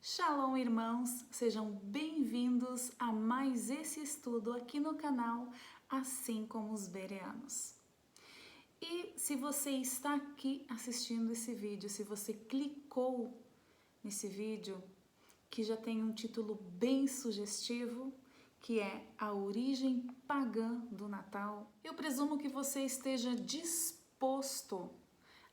Shalom, irmãos! Sejam bem-vindos a mais esse estudo aqui no canal, assim como os bereanos. E se você está aqui assistindo esse vídeo, se você clicou nesse vídeo, que já tem um título bem sugestivo, que é A Origem Pagã do Natal, eu presumo que você esteja disposto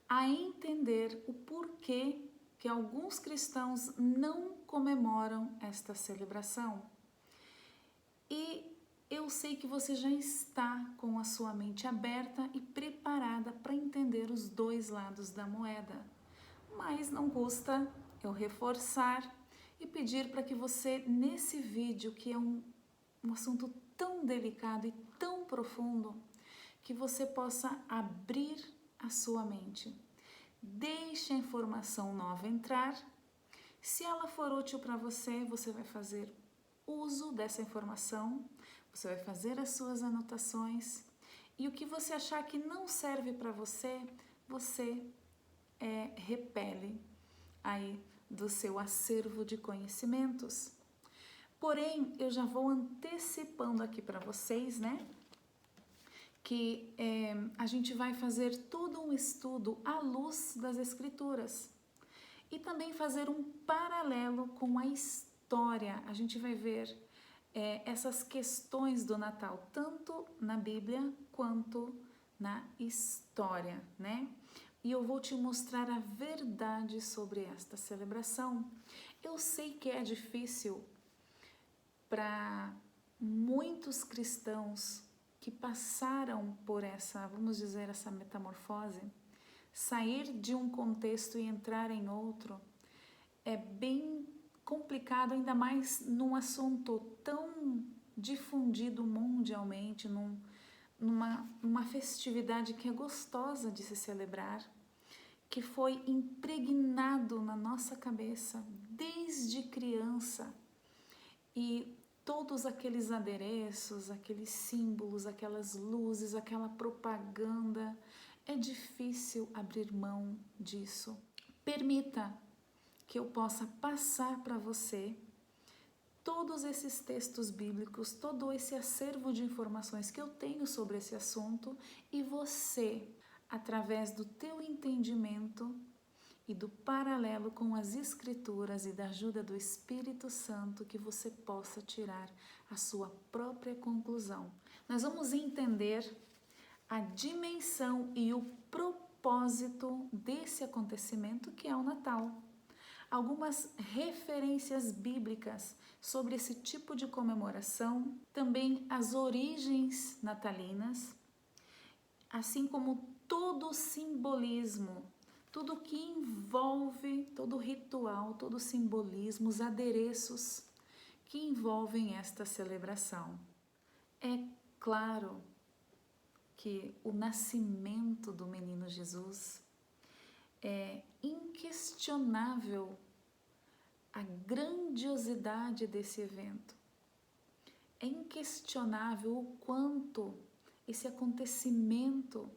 a entender o porquê que alguns cristãos não comemoram esta celebração. E eu sei que você já está com a sua mente aberta e preparada para entender os dois lados da moeda. Mas não custa eu reforçar e pedir para que você, nesse vídeo, que é um assunto tão delicado e tão profundo, que você possa abrir a sua mente. Deixe a informação nova entrar. Se ela for útil para você, você vai fazer uso dessa informação, você vai fazer as suas anotações e o que você achar que não serve para você, você repele aí do seu acervo de conhecimentos. Porém, eu já vou antecipando aqui para vocês, né? Que a gente vai fazer todo um estudo à luz das Escrituras e também fazer um paralelo com a história. A gente vai ver essas questões do Natal, tanto na Bíblia quanto na história, né? E eu vou te mostrar a verdade sobre esta celebração. Eu sei que é difícil para muitos cristãos que passaram por essa, vamos dizer, essa metamorfose, sair de um contexto e entrar em outro é bem complicado, ainda mais num assunto tão difundido mundialmente, numa festividade que é gostosa de se celebrar, que foi impregnado na nossa cabeça desde criança. E todos aqueles adereços, aqueles símbolos, aquelas luzes, aquela propaganda, é difícil abrir mão disso. Permita que eu possa passar para você todos esses textos bíblicos, todo esse acervo de informações que eu tenho sobre esse assunto e você, através do teu entendimento e do paralelo com as Escrituras e da ajuda do Espírito Santo, que você possa tirar a sua própria conclusão. Nós vamos entender a dimensão e o propósito desse acontecimento que é o Natal. Algumas referências bíblicas sobre esse tipo de comemoração, também as origens natalinas, assim como todo o simbolismo, tudo que envolve, todo o ritual, todo o simbolismo, os adereços que envolvem esta celebração. É claro que o nascimento do menino Jesus é inquestionável a grandiosidade desse evento. É inquestionável o quanto esse acontecimento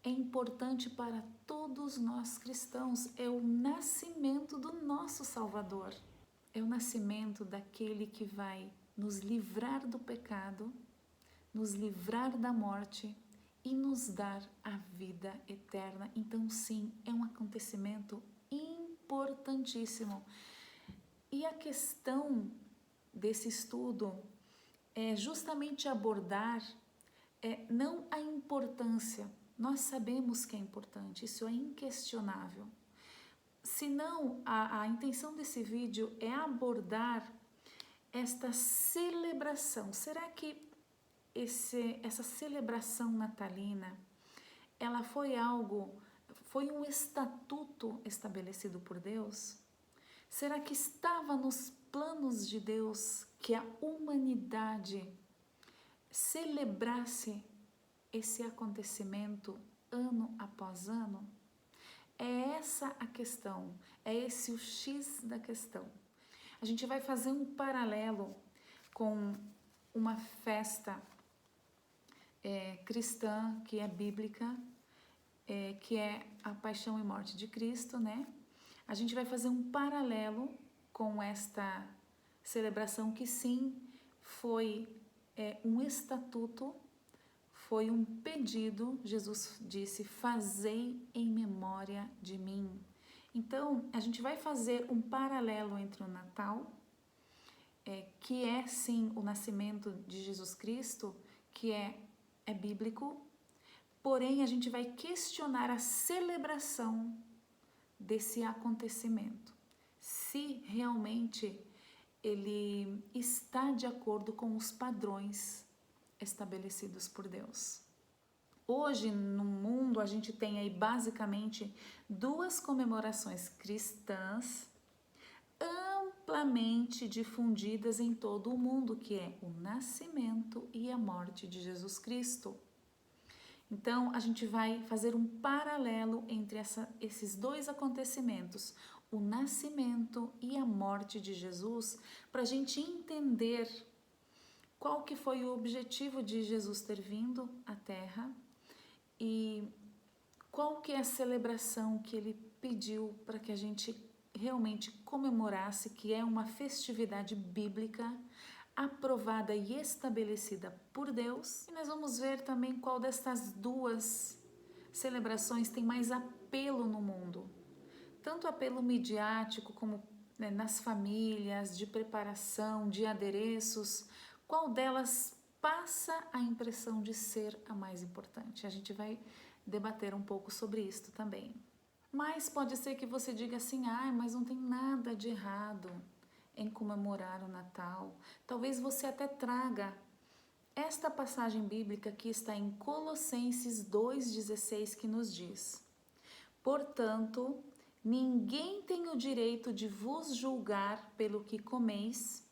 é importante para todos nós cristãos. É o nascimento do nosso Salvador. É o nascimento daquele que vai nos livrar do pecado, nos livrar da morte e nos dar a vida eterna. Então, sim, é um acontecimento importantíssimo. E a questão desse estudo é justamente abordar não a importância. Nós sabemos que é importante, isso é inquestionável. Senão, a intenção desse vídeo é abordar esta celebração. Será que essa celebração natalina, ela foi um estatuto estabelecido por Deus? Será que estava nos planos de Deus que a humanidade celebrasse esse acontecimento ano após ano? É essa a questão, é esse o X da questão. A gente vai fazer um paralelo com uma festa cristã que é bíblica, que é a Paixão e Morte de Cristo, né? A gente vai fazer um paralelo com esta celebração que sim, foi um estatuto, foi um pedido. Jesus disse: fazei em memória de mim. Então, a gente vai fazer um paralelo entre o Natal, que é sim o nascimento de Jesus Cristo, que é bíblico, porém a gente vai questionar a celebração desse acontecimento, se realmente ele está de acordo com os padrões estabelecidos por Deus. Hoje no mundo a gente tem aí basicamente duas comemorações cristãs amplamente difundidas em todo o mundo, que é o nascimento e a morte de Jesus Cristo. Então, a gente vai fazer um paralelo entre esses dois acontecimentos, o nascimento e a morte de Jesus, para a gente entender qual que foi o objetivo de Jesus ter vindo à Terra e qual que é a celebração que ele pediu para que a gente realmente comemorasse, que é uma festividade bíblica aprovada e estabelecida por Deus. E nós vamos ver também qual dessas duas celebrações tem mais apelo no mundo. Tanto apelo midiático como nas famílias, de preparação, de adereços, qual delas passa a impressão de ser a mais importante. A gente vai debater um pouco sobre isso também. Mas pode ser que você diga assim: mas não tem nada de errado em comemorar o Natal. Talvez você até traga esta passagem bíblica que está em Colossenses 2,16, que nos diz: portanto, ninguém tem o direito de vos julgar pelo que comeis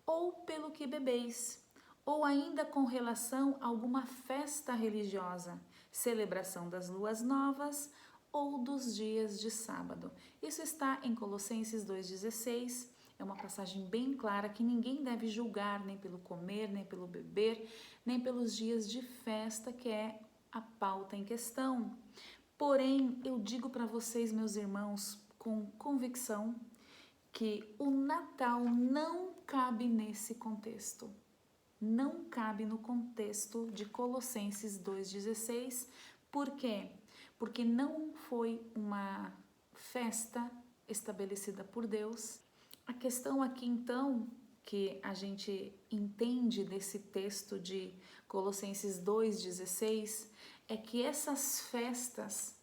ou pelo que bebeis, ou ainda com relação a alguma festa religiosa, celebração das luas novas ou dos dias de sábado. Isso está em Colossenses 2,16. É uma passagem bem clara que ninguém deve julgar nem pelo comer, nem pelo beber, nem pelos dias de festa, que é a pauta em questão. Porém, eu digo para vocês, meus irmãos, com convicção, que o Natal não cabe nesse contexto. Não cabe no contexto de Colossenses 2,16. Por quê? Porque não foi uma festa estabelecida por Deus. A questão aqui, então, que a gente entende desse texto de Colossenses 2,16 é que essas festas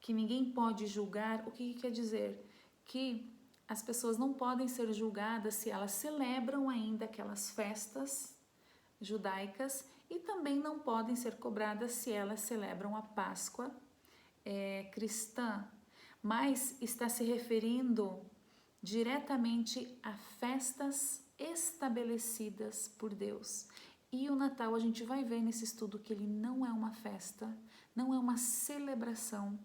que ninguém pode julgar, o que quer dizer? Que as pessoas não podem ser julgadas se elas celebram ainda aquelas festas judaicas e também não podem ser cobradas se elas celebram a Páscoa cristã, mas está se referindo diretamente a festas estabelecidas por Deus. E o Natal, a gente vai ver nesse estudo que ele não é uma festa, não é uma celebração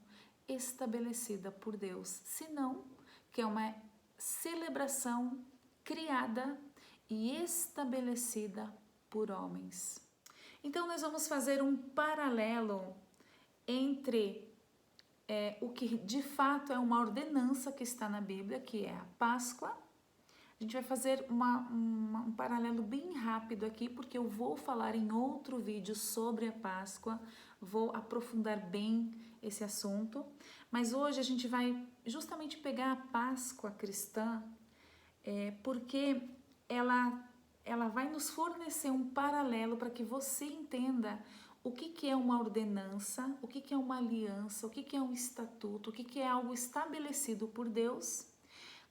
estabelecida por Deus, senão que é uma celebração criada e estabelecida por homens. Então, nós vamos fazer um paralelo entre o que de fato é uma ordenança que está na Bíblia, que é a Páscoa. A gente vai fazer um paralelo bem rápido aqui, porque eu vou falar em outro vídeo sobre a Páscoa, vou aprofundar bem esse assunto, mas hoje a gente vai justamente pegar a Páscoa cristã, porque ela vai nos fornecer um paralelo para que você entenda o que é uma ordenança, o que é uma aliança, o que é um estatuto, o que é algo estabelecido por Deus,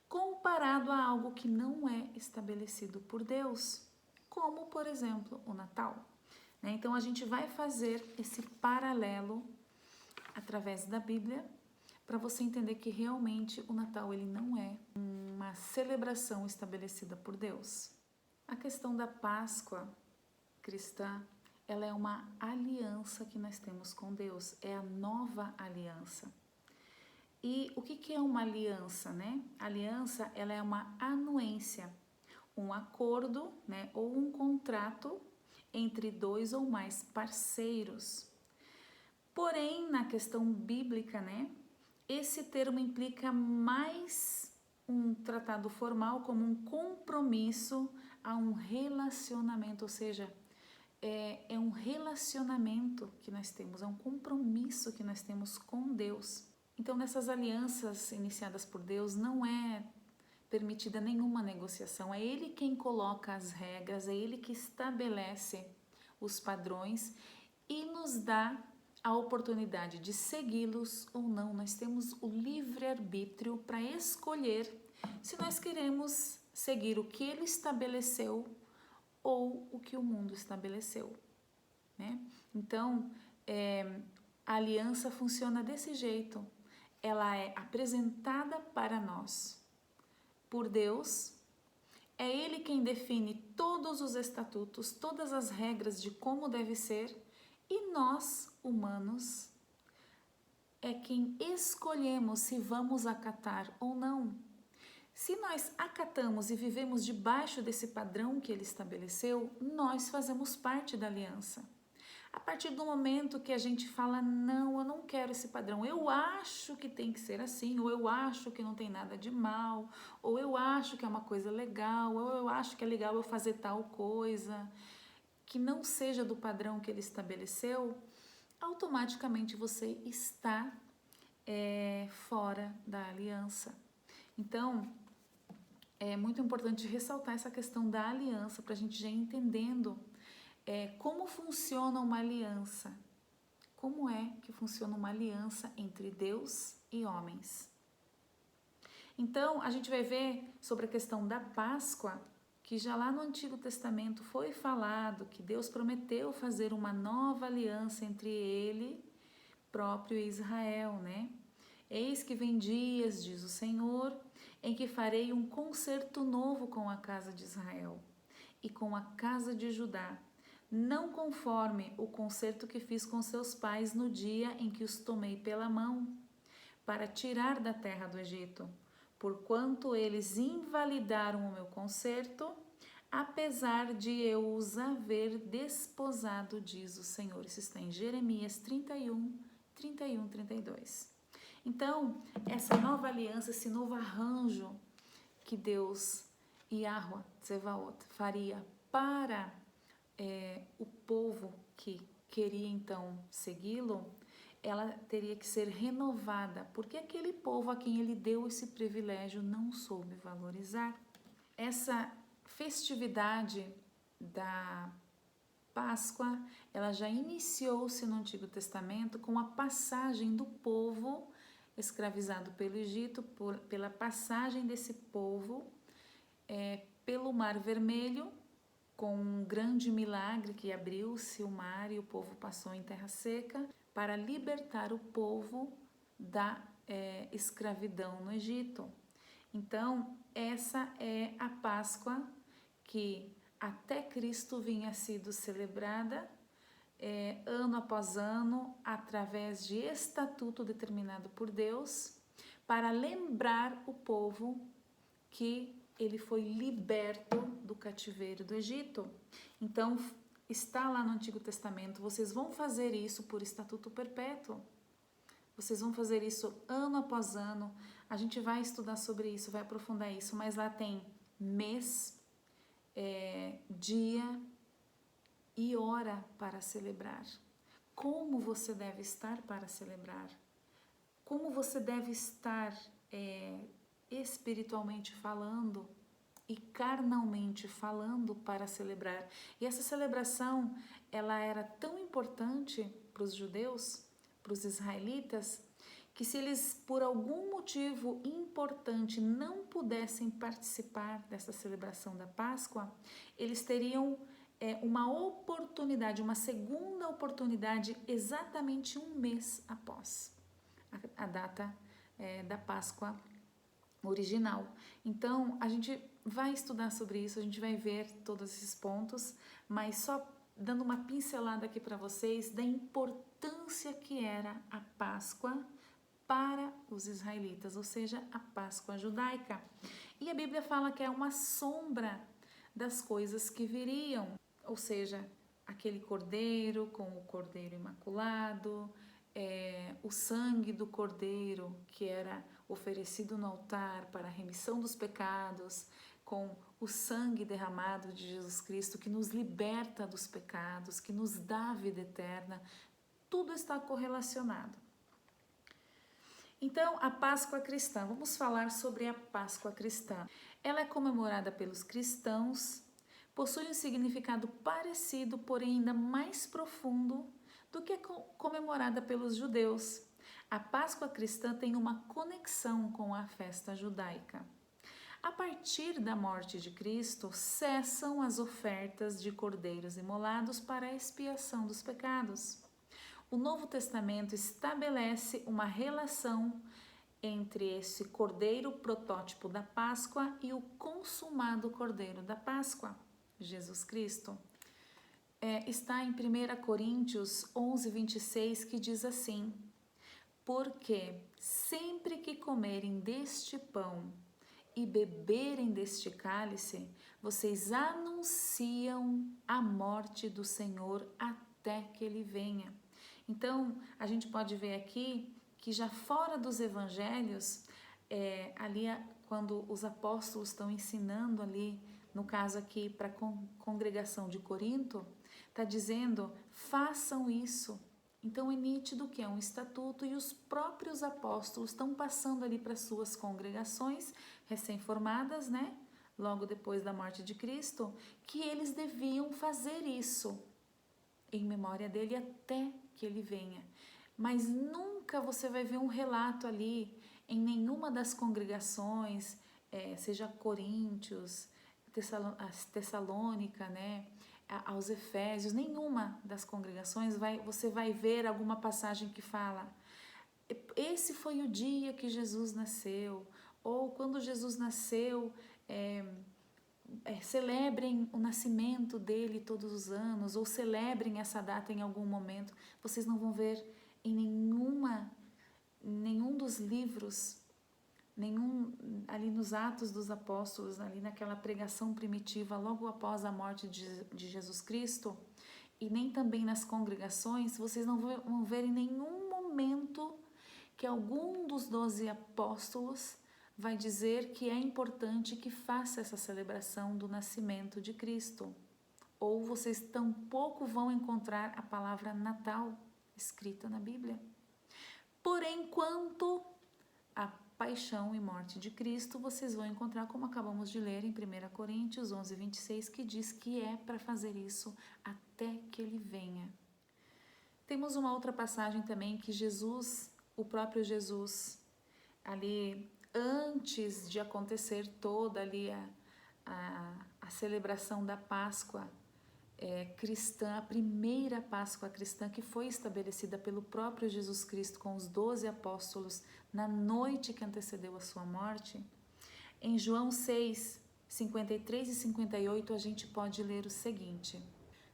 comparado a algo que não é estabelecido por Deus, como, por exemplo, o Natal. Então, a gente vai fazer esse paralelo através da Bíblia para você entender que realmente o Natal ele não é uma celebração estabelecida por Deus. A questão da Páscoa cristã, ela é uma aliança que nós temos com Deus, é a nova aliança. E o que é uma aliança, né? Aliança, ela é uma anuência, um acordo, né, ou um contrato entre dois ou mais parceiros. Porém, na questão bíblica, né, esse termo implica mais um tratado formal, como um compromisso a um relacionamento, ou seja, é um relacionamento que nós temos, é um compromisso que nós temos com Deus. Então, nessas alianças iniciadas por Deus, não é permitida nenhuma negociação, é Ele quem coloca as regras, é Ele que estabelece os padrões e nos dá a oportunidade de segui-los ou não. Nós temos o livre-arbítrio para escolher se nós queremos seguir o que Ele estabeleceu ou o que o mundo estabeleceu, né? Então, a aliança funciona desse jeito. Ela é apresentada para nós por Deus, é Ele quem define todos os estatutos, todas as regras de como deve ser, e nós, humanos, é quem escolhemos se vamos acatar ou não. Se nós acatamos e vivemos debaixo desse padrão que Ele estabeleceu, nós fazemos parte da aliança. A partir do momento que a gente fala, não, eu não quero esse padrão, eu acho que tem que ser assim, ou eu acho que não tem nada de mal, ou eu acho que é uma coisa legal, ou eu acho que é legal eu fazer tal coisa, que não seja do padrão que Ele estabeleceu, automaticamente você está fora da aliança. Então, é muito importante ressaltar essa questão da aliança para a gente já ir entendendo como funciona uma aliança. Como é que funciona uma aliança entre Deus e homens? Então, a gente vai ver sobre a questão da Páscoa, que já lá no Antigo Testamento foi falado que Deus prometeu fazer uma nova aliança entre Ele próprio e Israel, né? Eis que vem dias, diz o Senhor, em que farei um concerto novo com a casa de Israel e com a casa de Judá, não conforme o concerto que fiz com seus pais no dia em que os tomei pela mão, para tirar da terra do Egito, porquanto eles invalidaram o meu concerto, apesar de eu os haver desposado, diz o Senhor. Isso está em Jeremias 31, 32. Então, essa nova aliança, esse novo arranjo que Deus, Yahweh Tsevaot, faria para o povo que queria então segui-lo, ela teria que ser renovada, porque aquele povo a quem ele deu esse privilégio não soube valorizar. Essa festividade da Páscoa, ela já iniciou-se no Antigo Testamento com a passagem do povo escravizado pelo Egito, pela passagem desse povo pelo Mar Vermelho, com um grande milagre que abriu-se o mar e o povo passou em terra seca, para libertar o povo da escravidão no Egito. Então, essa é a Páscoa que até Cristo vinha sido celebrada ano após ano, através de estatuto determinado por Deus, para lembrar o povo que ele foi liberto do cativeiro do Egito. Então, está lá no Antigo Testamento, vocês vão fazer isso por estatuto perpétuo. Vocês vão fazer isso ano após ano. A gente vai estudar sobre isso, vai aprofundar isso, mas lá tem mês, dia e hora para celebrar. Como você deve estar para celebrar? Como você deve estar espiritualmente falando e carnalmente falando para celebrar? E essa celebração, ela era tão importante para os judeus, para os israelitas, que se eles por algum motivo importante não pudessem participar dessa celebração da Páscoa, eles teriam uma oportunidade, uma segunda oportunidade exatamente um mês após a data da Páscoa original. Então, a gente vai estudar sobre isso, a gente vai ver todos esses pontos, mas só dando uma pincelada aqui para vocês da importância que era a Páscoa para os israelitas, ou seja, a Páscoa judaica. E a Bíblia fala que é uma sombra das coisas que viriam, ou seja, aquele cordeiro com o cordeiro imaculado, o sangue do cordeiro, que era oferecido no altar para a remissão dos pecados, com o sangue derramado de Jesus Cristo que nos liberta dos pecados, que nos dá a vida eterna, tudo está correlacionado. Então, a Páscoa cristã, vamos falar sobre a Páscoa cristã. Ela é comemorada pelos cristãos, possui um significado parecido, porém ainda mais profundo do que é comemorada pelos judeus. A Páscoa cristã tem uma conexão com a festa judaica. A partir da morte de Cristo, cessam as ofertas de cordeiros imolados para a expiação dos pecados. O Novo Testamento estabelece uma relação entre esse cordeiro protótipo da Páscoa e o consumado cordeiro da Páscoa, Jesus Cristo. Está em 1 Coríntios 11, 26, que diz assim: porque sempre que comerem deste pão e beberem deste cálice, vocês anunciam a morte do Senhor até que Ele venha. Então, a gente pode ver aqui que já fora dos evangelhos, ali quando os apóstolos estão ensinando ali, no caso aqui para a congregação de Corinto, está dizendo, façam isso. Então é nítido que é um estatuto e os próprios apóstolos estão passando ali para suas congregações recém-formadas, né? Logo depois da morte de Cristo, que eles deviam fazer isso em memória dele até que ele venha. Mas nunca você vai ver um relato ali em nenhuma das congregações, seja Coríntios, Tessalônica, né? Aos Efésios, nenhuma das congregações você vai ver alguma passagem que fala esse foi o dia que Jesus nasceu, ou quando Jesus nasceu, celebrem o nascimento dele todos os anos, ou celebrem essa data em algum momento. Vocês não vão ver em nenhum dos livros, ali nos Atos dos Apóstolos, ali naquela pregação primitiva logo após a morte de Jesus Cristo, e nem também nas congregações, vocês não vão ver em nenhum momento que algum dos 12 apóstolos vai dizer que é importante que faça essa celebração do nascimento de Cristo. Ou vocês tampouco vão encontrar a palavra Natal escrita na Bíblia. Porém, quanto à paixão e morte de Cristo, vocês vão encontrar, como acabamos de ler em 1 Coríntios 11, 26, que diz que é para fazer isso até que Ele venha. Temos uma outra passagem também que Jesus, o próprio Jesus, ali antes de acontecer toda ali a celebração da Páscoa cristã, a primeira Páscoa cristã que foi estabelecida pelo próprio Jesus Cristo com os 12 apóstolos na noite que antecedeu a sua morte, em João 6, 53 e 58 a gente pode ler o seguinte: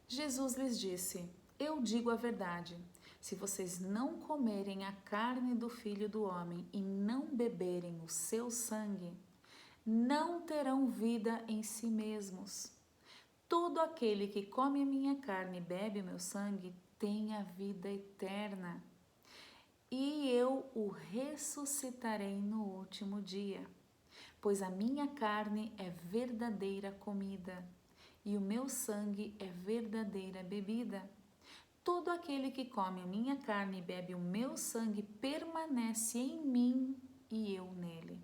Jesus lhes disse, eu digo a verdade, se vocês não comerem a carne do Filho do Homem e não beberem o seu sangue, não terão vida em si mesmos. Todo aquele que come a minha carne e bebe o meu sangue tem a vida eterna, e eu o ressuscitarei no último dia, pois a minha carne é verdadeira comida e o meu sangue é verdadeira bebida. Todo aquele que come a minha carne e bebe o meu sangue permanece em mim e eu nele.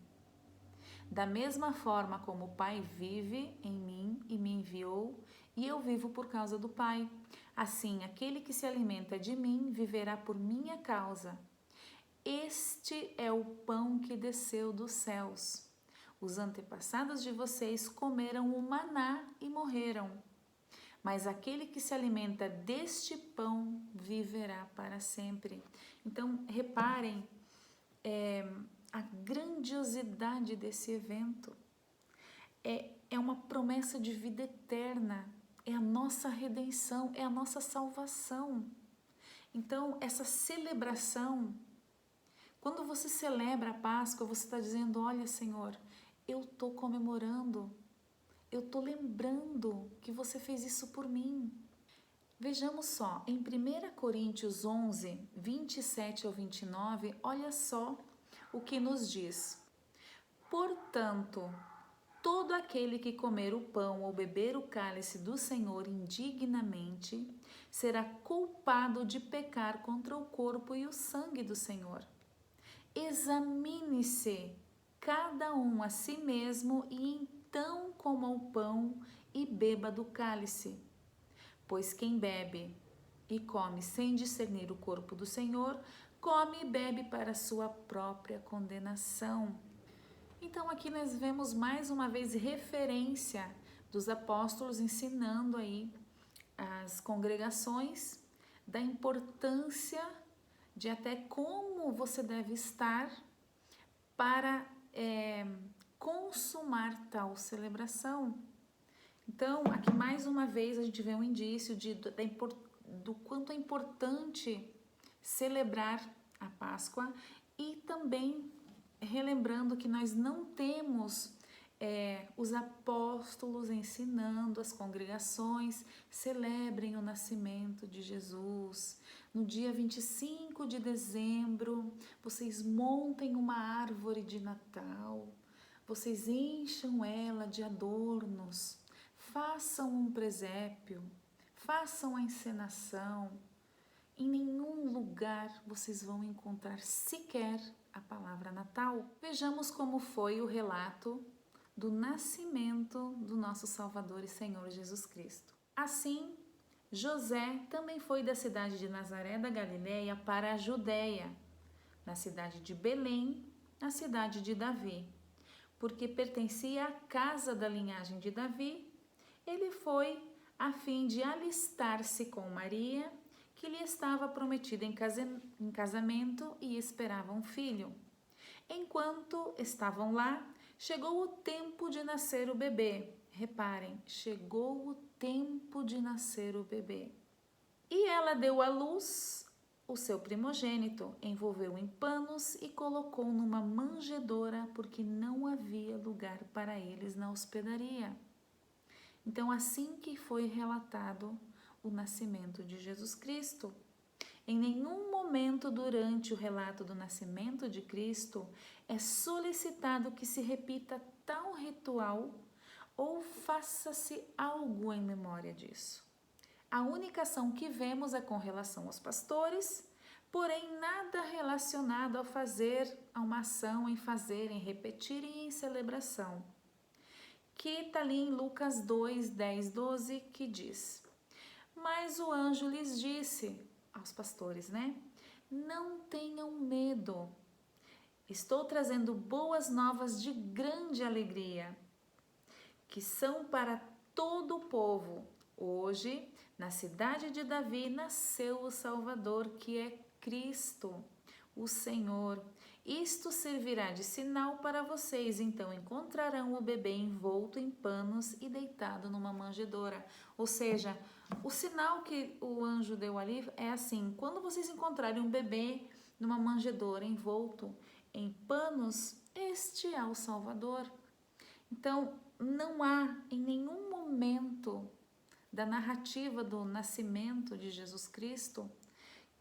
Da mesma forma como o Pai vive em mim e me enviou, e eu vivo por causa do Pai, assim aquele que se alimenta de mim viverá por minha causa. Este é o pão que desceu dos céus. Os antepassados de vocês comeram o maná e morreram. Mas aquele que se alimenta deste pão viverá para sempre. Então, reparem a grandiosidade desse evento. É uma promessa de vida eterna, é a nossa redenção, é a nossa salvação. Então, essa celebração, quando você celebra a Páscoa, você está dizendo, olha, Senhor, eu estou comemorando, eu estou lembrando que você fez isso por mim. Vejamos só, em 1 Coríntios 11, 27 ao 29, olha só o que nos diz: portanto, todo aquele que comer o pão ou beber o cálice do Senhor indignamente será culpado de pecar contra o corpo e o sangue do Senhor. Examine-se cada um a si mesmo e então coma o pão e beba do cálice. Pois quem bebe e come sem discernir o corpo do Senhor, come e bebe para sua própria condenação. Então aqui nós vemos mais uma vez referência dos apóstolos ensinando aí as congregações da importância de até como você deve estar para consumar tal celebração. Então aqui mais uma vez a gente vê um indício do quanto é importante celebrar a Páscoa e também relembrando que nós não temos os apóstolos ensinando as congregações, celebrem o nascimento de Jesus. No dia 25 de dezembro, vocês montem uma árvore de Natal, vocês encham ela de adornos, façam um presépio, façam a encenação. Em nenhum lugar vocês vão encontrar sequer a palavra Natal. Vejamos como foi o relato do nascimento do nosso Salvador e Senhor Jesus Cristo. Assim, José também foi da cidade de Nazaré da Galileia para a Judéia, na cidade de Belém, na cidade de Davi. Porque pertencia à casa da linhagem de Davi, ele foi a fim de alistar-se com Maria, que lhe estava prometida em casamento e esperava um filho. Enquanto estavam lá, chegou o tempo de nascer o bebê. Reparem, chegou o tempo de nascer o bebê. E ela deu à luz o seu primogênito, envolveu em panos e colocou numa manjedoura, porque não havia lugar para eles na hospedaria. Então, assim que foi relatado o nascimento de Jesus Cristo, em nenhum momento durante o relato do nascimento de Cristo é solicitado que se repita tal ritual ou faça-se algo em memória disso. A única ação que vemos é com relação aos pastores, porém nada relacionado a uma ação em fazer, em repetir e em celebração. Que está ali em Lucas 2, 10, 12, que diz: mas o anjo lhes disse, aos pastores, não tenham medo. Estou trazendo boas novas de grande alegria, que são para todo o povo. Hoje, na cidade de Davi, nasceu o Salvador, que é Cristo, o Senhor. Isto servirá de sinal para vocês. Então encontrarão o bebê envolto em panos e deitado numa manjedoura. Ou seja, o sinal que o anjo deu ali é assim: quando vocês encontrarem um bebê numa manjedoura envolto em panos, este é o Salvador. Então, não há em nenhum momento da narrativa do nascimento de Jesus Cristo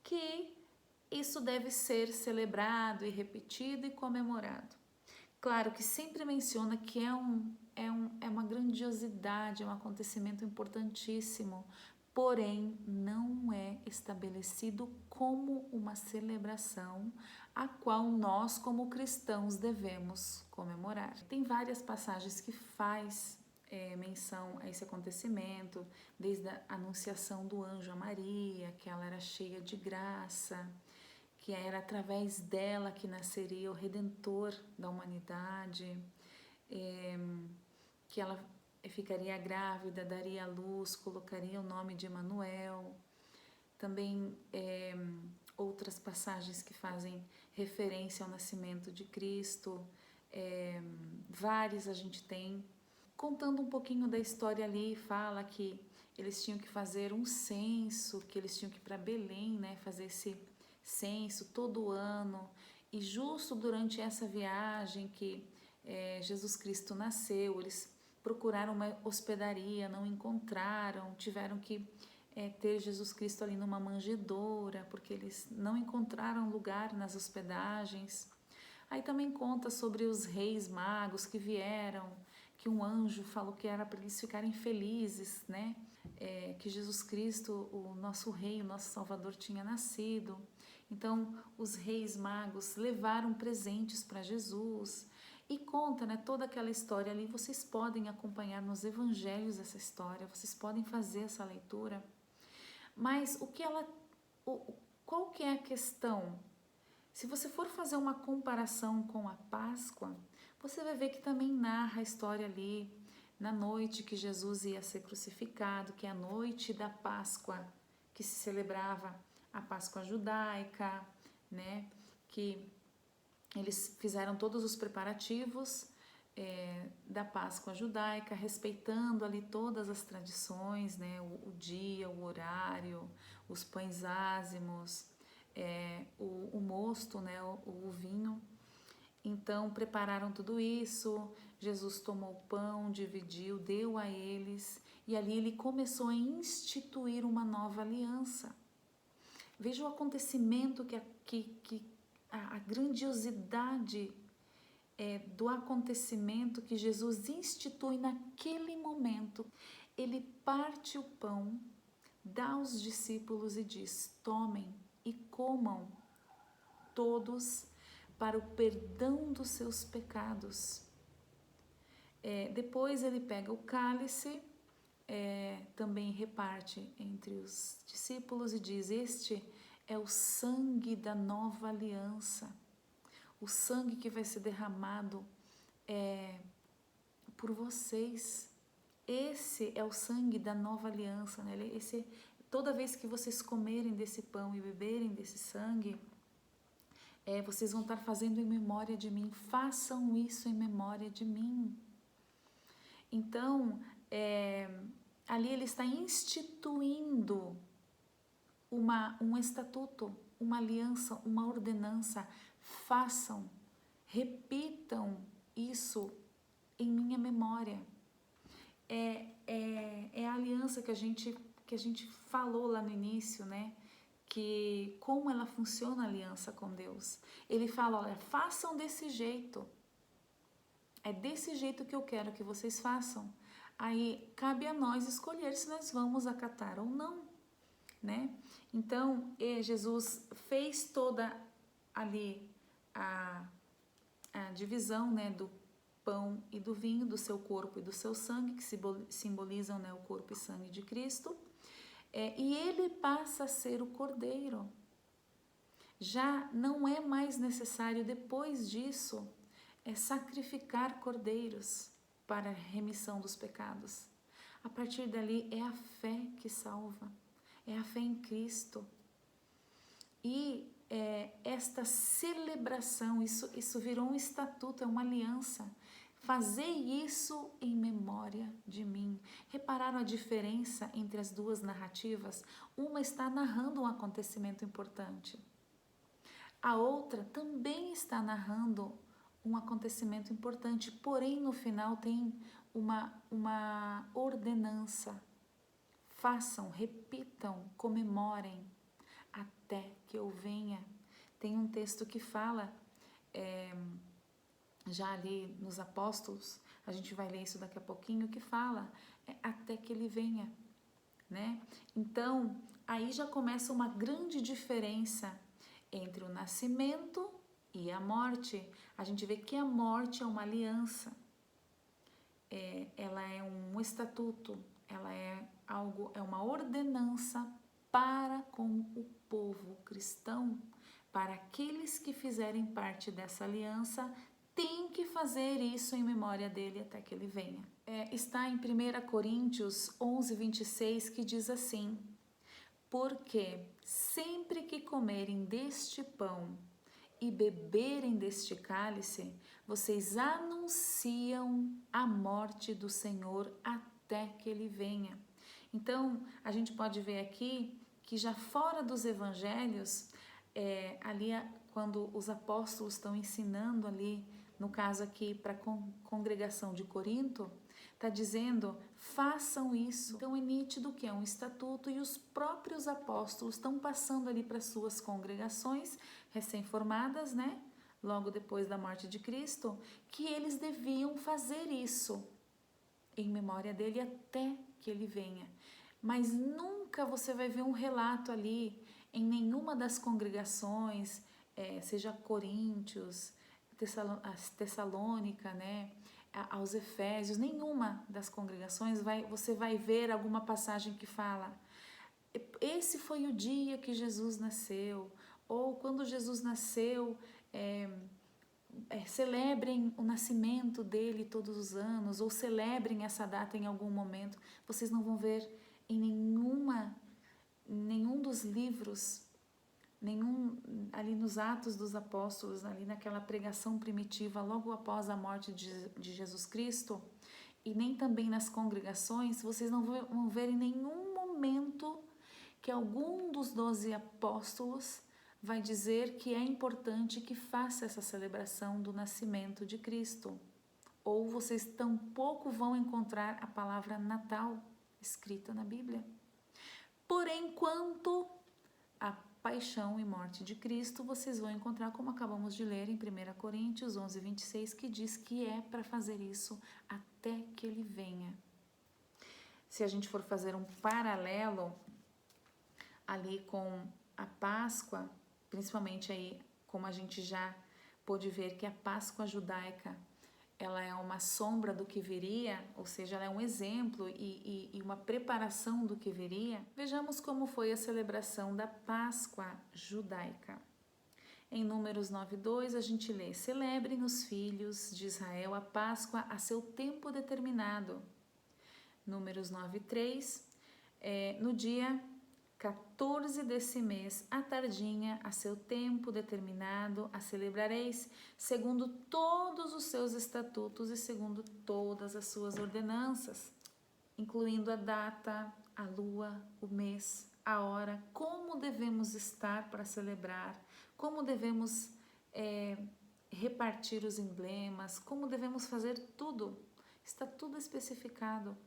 que isso deve ser celebrado e repetido e comemorado. Claro que sempre menciona que é uma grandiosidade, é um acontecimento importantíssimo, porém não é estabelecido como uma celebração a qual nós, como cristãos, devemos comemorar. Tem várias passagens que faz menção a esse acontecimento, desde a anunciação do anjo a Maria, que ela era cheia de graça, que era através dela que nasceria o Redentor da humanidade, que ela ficaria grávida, daria à luz, colocaria o nome de Emanuel. Também outras passagens que fazem referência ao nascimento de Cristo, várias a gente tem. Contando um pouquinho da história ali, fala que eles tinham que fazer um censo, que eles tinham que ir para Belém, fazer esse censo todo ano, e justo durante essa viagem que Jesus Cristo nasceu, eles procuraram uma hospedaria, não encontraram, tiveram que ter Jesus Cristo ali numa manjedoura, porque eles não encontraram lugar nas hospedagens. Aí também conta sobre os reis magos que vieram, que um anjo falou que era para eles ficarem felizes, né? Que Jesus Cristo, o nosso rei, o nosso Salvador, tinha nascido. Então, os reis magos levaram presentes para Jesus e conta, né, toda aquela história ali. Vocês podem acompanhar nos evangelhos essa história, vocês podem fazer essa leitura. Mas qual que é a questão? Se você for fazer uma comparação com a Páscoa, você vai ver que também narra a história ali na noite que Jesus ia ser crucificado, que é a noite da Páscoa, que se celebrava a Páscoa judaica, né? Que eles fizeram todos os preparativos da Páscoa judaica, respeitando ali todas as tradições, né? O dia, o horário, os pães ázimos, o mosto, né? O vinho. Então prepararam tudo isso, Jesus tomou o pão, dividiu, deu a eles e ali ele começou a instituir uma nova aliança. Veja o acontecimento a grandiosidade do acontecimento que Jesus institui naquele momento. Ele parte o pão, dá aos discípulos e diz: tomem e comam todos para o perdão dos seus pecados. Depois ele pega o cálice, também reparte entre os discípulos e diz: este é o sangue da nova aliança, o sangue que vai ser derramado por vocês. Esse é o sangue da nova aliança, né? Toda vez que vocês comerem desse pão e beberem desse sangue, vocês vão estar fazendo em memória de mim. Façam isso em memória de mim. Então, ali ele está instituindo um estatuto, uma aliança, uma ordenança. Façam, repitam isso em minha memória. É a aliança que a gente falou lá no início, né? Que como ela funciona a aliança com Deus. Ele fala, olha, façam desse jeito. É desse jeito que eu quero que vocês façam. Aí cabe a nós escolher se nós vamos acatar ou não, né? Então, Jesus fez toda ali a divisão, né, do pão e do vinho, do seu corpo e do seu sangue, que simbolizam, né, o corpo e sangue de Cristo. E ele passa a ser o cordeiro. Já não é mais necessário, depois disso, sacrificar cordeiros para a remissão dos pecados. A partir dali é a fé que salva, é a fé em Cristo. E esta celebração, isso virou um estatuto, é uma aliança. Fazei isso em memória de mim. Repararam a diferença entre as duas narrativas? Uma está narrando um acontecimento importante. A outra também está narrando um acontecimento importante, porém no final tem uma ordenança. Façam, repitam, comemorem até que eu venha. Tem um texto que fala... já ali nos apóstolos, a gente vai ler isso daqui a pouquinho, que fala até que ele venha, né? Então, aí já começa uma grande diferença entre o nascimento e a morte. A gente vê que a morte é uma aliança, ela é um estatuto, ela é uma ordenança para com o povo cristão, para aqueles que fizerem parte dessa aliança. Tem que fazer isso em memória dele até que ele venha. Está em 1 Coríntios 11, 26, que diz assim: porque sempre que comerem deste pão e beberem deste cálice, vocês anunciam a morte do Senhor até que ele venha. Então, a gente pode ver aqui que já fora dos evangelhos, ali quando os apóstolos estão ensinando ali, no caso aqui para a congregação de Corinto, está dizendo, façam isso. Então é nítido que é um estatuto e os próprios apóstolos estão passando ali para suas congregações recém-formadas, né? logo depois da morte de Cristo, que eles deviam fazer isso em memória dele até que ele venha. Mas nunca você vai ver um relato ali em nenhuma das congregações, seja Coríntios, Tessalônica, né, aos Efésios, nenhuma das congregações você vai ver alguma passagem que fala: esse foi o dia que Jesus nasceu, ou quando Jesus nasceu, celebrem o nascimento dele todos os anos, ou celebrem essa data em algum momento. Vocês não vão ver em nenhum dos livros, ali nos Atos dos Apóstolos, ali naquela pregação primitiva logo após a morte de Jesus Cristo, e nem também nas congregações, vocês não vão ver em nenhum momento que algum dos 12 apóstolos vai dizer que é importante que faça essa celebração do nascimento de Cristo. Ou vocês tampouco vão encontrar a palavra Natal escrita na Bíblia. Porém, quanto à paixão e morte de Cristo, vocês vão encontrar, como acabamos de ler em 1 Coríntios 11, 26, que diz que é para fazer isso até que ele venha. Se a gente for fazer um paralelo ali com a Páscoa, principalmente aí, como a gente já pôde ver que a Páscoa judaica, ela é uma sombra do que viria, ou seja, ela é um exemplo e uma preparação do que viria. Vejamos como foi a celebração da Páscoa judaica. Em Números 9:2 a gente lê: celebrem os filhos de Israel a Páscoa a seu tempo determinado. Números 9:3, no dia 14 desse mês, à tardinha, a seu tempo determinado, a celebrareis, segundo todos os seus estatutos e segundo todas as suas ordenanças, incluindo a data, a lua, o mês, a hora, como devemos estar para celebrar, como devemos repartir os emblemas, como devemos fazer tudo. Está tudo especificado.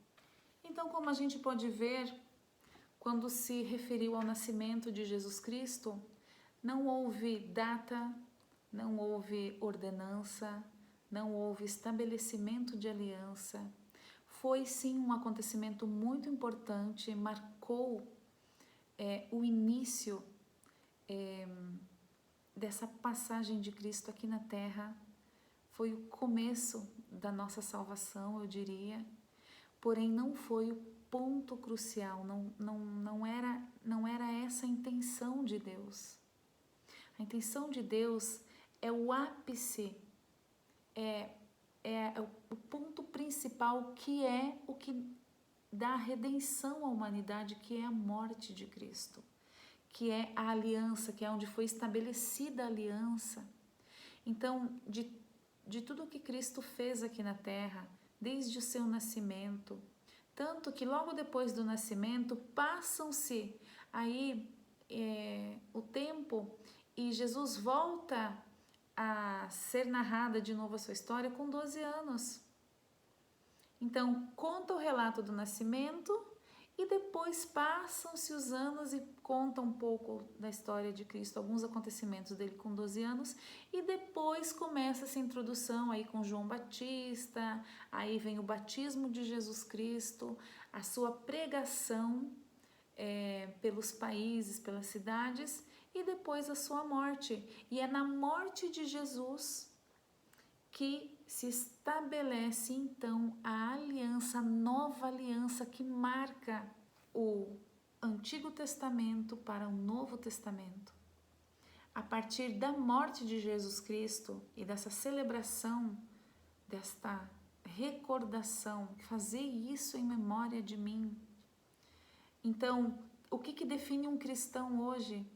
Então, como a gente pode ver, quando se referiu ao nascimento de Jesus Cristo, não houve data, não houve ordenança, não houve estabelecimento de aliança. Foi sim um acontecimento muito importante, marcou o início dessa passagem de Cristo aqui na Terra. Foi o começo da nossa salvação, eu diria, porém não foi o ponto crucial, não era essa a intenção de Deus. A intenção de Deus é o ápice, é o ponto principal, que é o que dá redenção à humanidade, que é a morte de Cristo, que é a aliança, que é onde foi estabelecida a aliança. Então, de tudo que Cristo fez aqui na Terra, desde o seu nascimento, tanto que logo depois do nascimento passam-se aí o tempo e Jesus volta a ser narrada de novo a sua história com 12 anos. Então, conta o relato do nascimento e depois passam-se os anos e conta um pouco da história de Cristo, alguns acontecimentos dele com 12 anos, e depois começa essa introdução aí com João Batista, aí vem o batismo de Jesus Cristo, a sua pregação pelos países, pelas cidades, e depois a sua morte. E é na morte de Jesus que se estabelece então a aliança, a nova aliança que marca o Antigo Testamento para o Novo Testamento. A partir da morte de Jesus Cristo e dessa celebração, desta recordação, fazer isso em memória de mim. Então, o que define um cristão hoje?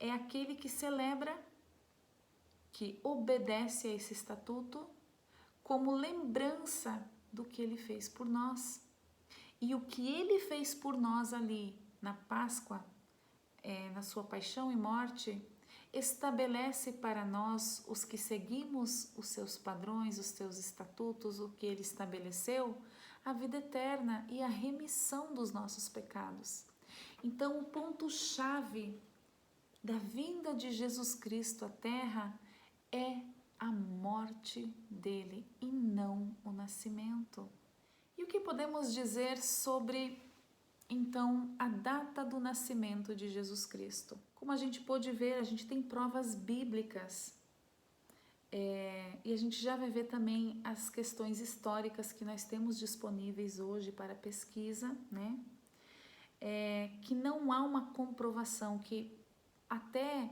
É aquele que celebra, que obedece a esse estatuto, como lembrança do que ele fez por nós. E o que ele fez por nós ali na Páscoa, na sua paixão e morte, estabelece para nós, os que seguimos os seus padrões, os seus estatutos, o que ele estabeleceu, a vida eterna e a remissão dos nossos pecados. Então, o ponto-chave da vinda de Jesus Cristo à Terra é a morte dele e não o nascimento. E o que podemos dizer sobre, então, a data do nascimento de Jesus Cristo? Como a gente pôde ver, a gente tem provas bíblicas e a gente já vai ver também as questões históricas que nós temos disponíveis hoje para pesquisa, né? Que não há uma comprovação, que até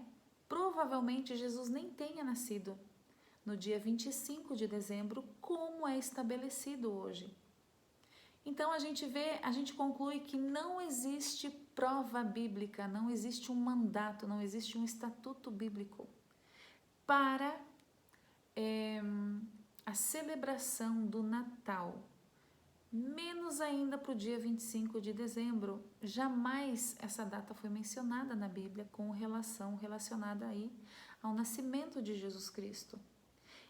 provavelmente Jesus nem tenha nascido no dia 25 de dezembro, como é estabelecido hoje. Então a gente conclui que não existe prova bíblica, não existe um mandato, não existe um estatuto bíblico para a celebração do Natal, menos ainda para o dia 25 de dezembro. Jamais essa data foi mencionada na Bíblia com relacionada aí ao nascimento de Jesus Cristo.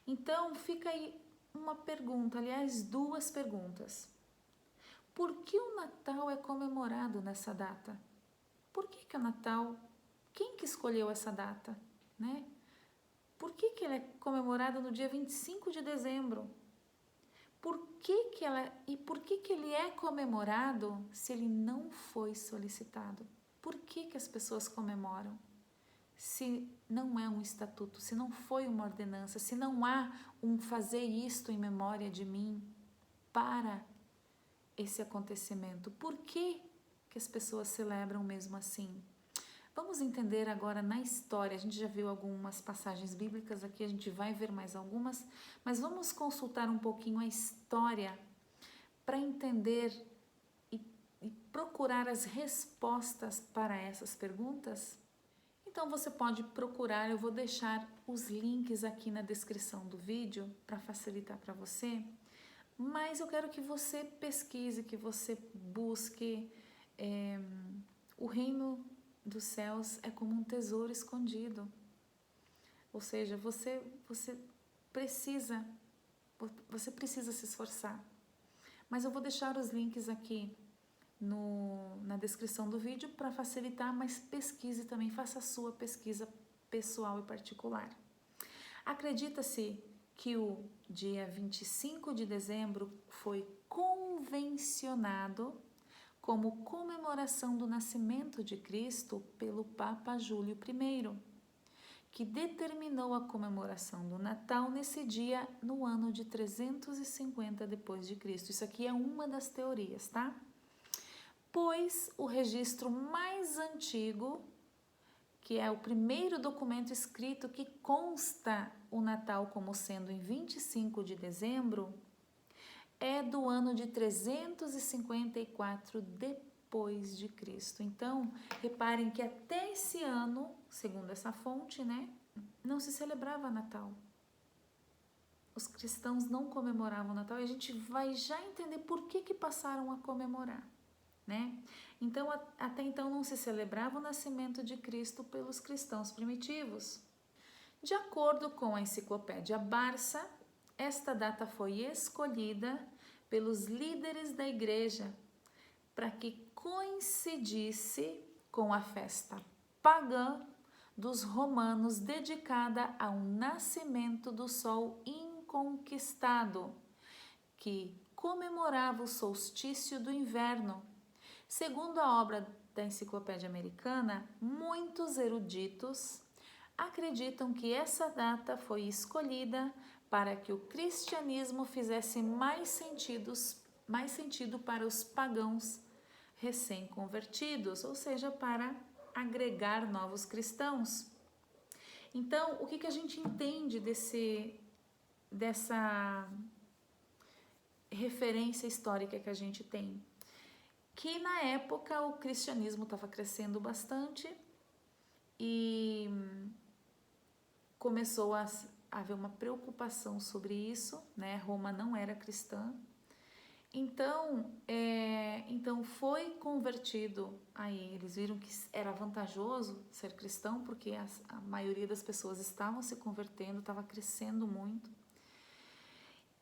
Então fica aí uma pergunta, aliás, duas perguntas. Por que o Natal é comemorado nessa data? Por que o Natal? Quem que escolheu essa data, né? Por que ele é comemorado no dia 25 de dezembro? Por que ele é comemorado se ele não foi solicitado? Por que as pessoas comemoram? Se não é um estatuto, se não foi uma ordenança, se não há um fazer isto em memória de mim para esse acontecimento, por que as pessoas celebram mesmo assim? Vamos entender agora na história. A gente já viu algumas passagens bíblicas aqui, a gente vai ver mais algumas, mas vamos consultar um pouquinho a história para entender e procurar as respostas para essas perguntas. Então você pode procurar, eu vou deixar os links aqui na descrição do vídeo para facilitar para você, mas eu quero que você pesquise, que você busque. O reino dos céus é como um tesouro escondido, ou seja, você precisa se esforçar, mas eu vou deixar os links aqui na descrição do vídeo para facilitar, mas pesquise também, faça a sua pesquisa pessoal e particular. Acredita-se que o dia 25 de dezembro foi convencionado como comemoração do nascimento de Cristo pelo Papa Júlio I, que determinou a comemoração do Natal nesse dia no ano de 350 depois de Cristo. Isso aqui é uma das teorias, tá? Pois o registro mais antigo, que é o primeiro documento escrito que consta o Natal como sendo em 25 de dezembro, é do ano de 354 depois de Cristo. Então, reparem que até esse ano, segundo essa fonte, né, não se celebrava Natal. Os cristãos não comemoravam Natal e a gente vai já entender por que passaram a comemorar, né? Então, até então não se celebrava o nascimento de Cristo pelos cristãos primitivos. De acordo com a enciclopédia Barça, esta data foi escolhida pelos líderes da igreja para que coincidisse com a festa pagã dos romanos dedicada ao nascimento do sol inconquistado, que comemorava o solstício do inverno. Segundo a obra da Enciclopédia Americana, muitos eruditos acreditam que essa data foi escolhida para que o cristianismo fizesse mais sentido para os pagãos recém-convertidos, ou seja, para agregar novos cristãos. Então, o que a gente entende dessa referência histórica que a gente tem? Que na época o cristianismo estava crescendo bastante e começou a haver uma preocupação sobre isso, né? Roma não era cristã, então foi convertido aí. Eles viram que era vantajoso ser cristão porque a maioria das pessoas estavam se convertendo, estava crescendo muito,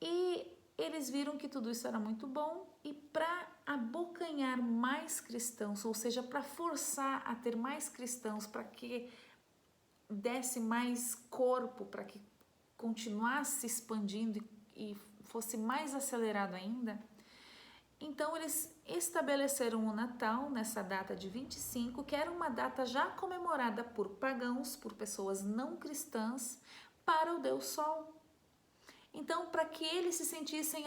e eles viram que tudo isso era muito bom, e para abocanhar mais cristãos, ou seja, para forçar a ter mais cristãos, para que desse mais corpo, para que continuasse se expandindo e fosse mais acelerado ainda, então eles estabeleceram o Natal nessa data de 25, que era uma data já comemorada por pagãos, por pessoas não cristãs, para o Deus Sol. Então, para que eles se sentissem,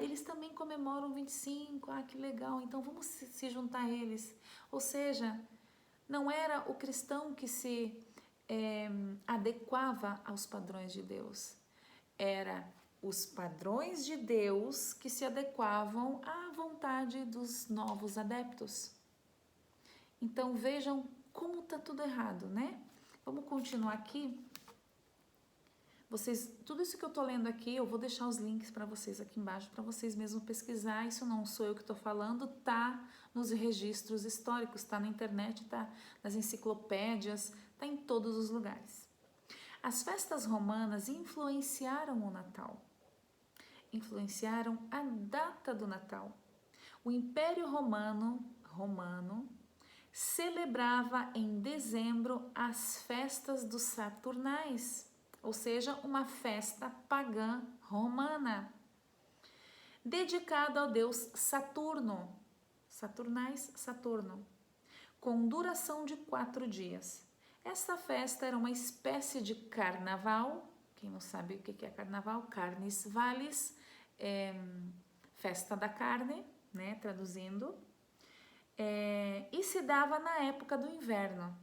eles também comemoram 25, que legal, então vamos se juntar a eles. Ou seja, não era o cristão que se adequava aos padrões de Deus, era os padrões de Deus que se adequavam à vontade dos novos adeptos. Então, vejam como está tudo errado, né? Vamos continuar aqui. Tudo isso que eu estou lendo aqui, eu vou deixar os links para vocês aqui embaixo, para vocês mesmos pesquisar. Isso não sou eu que estou falando, tá nos registros históricos, tá na internet, tá nas enciclopédias, tá em todos os lugares. As festas romanas influenciaram o Natal, influenciaram a data do Natal. O Império Romano celebrava em dezembro as festas dos Saturnais, ou seja, uma festa pagã romana, dedicada ao deus Saturno, Saturnais, Saturno, com duração de 4 dias. Essa festa era uma espécie de carnaval. Quem não sabe o que é carnaval? Carnes Valles, festa da carne, né, traduzindo, e se dava na época do inverno.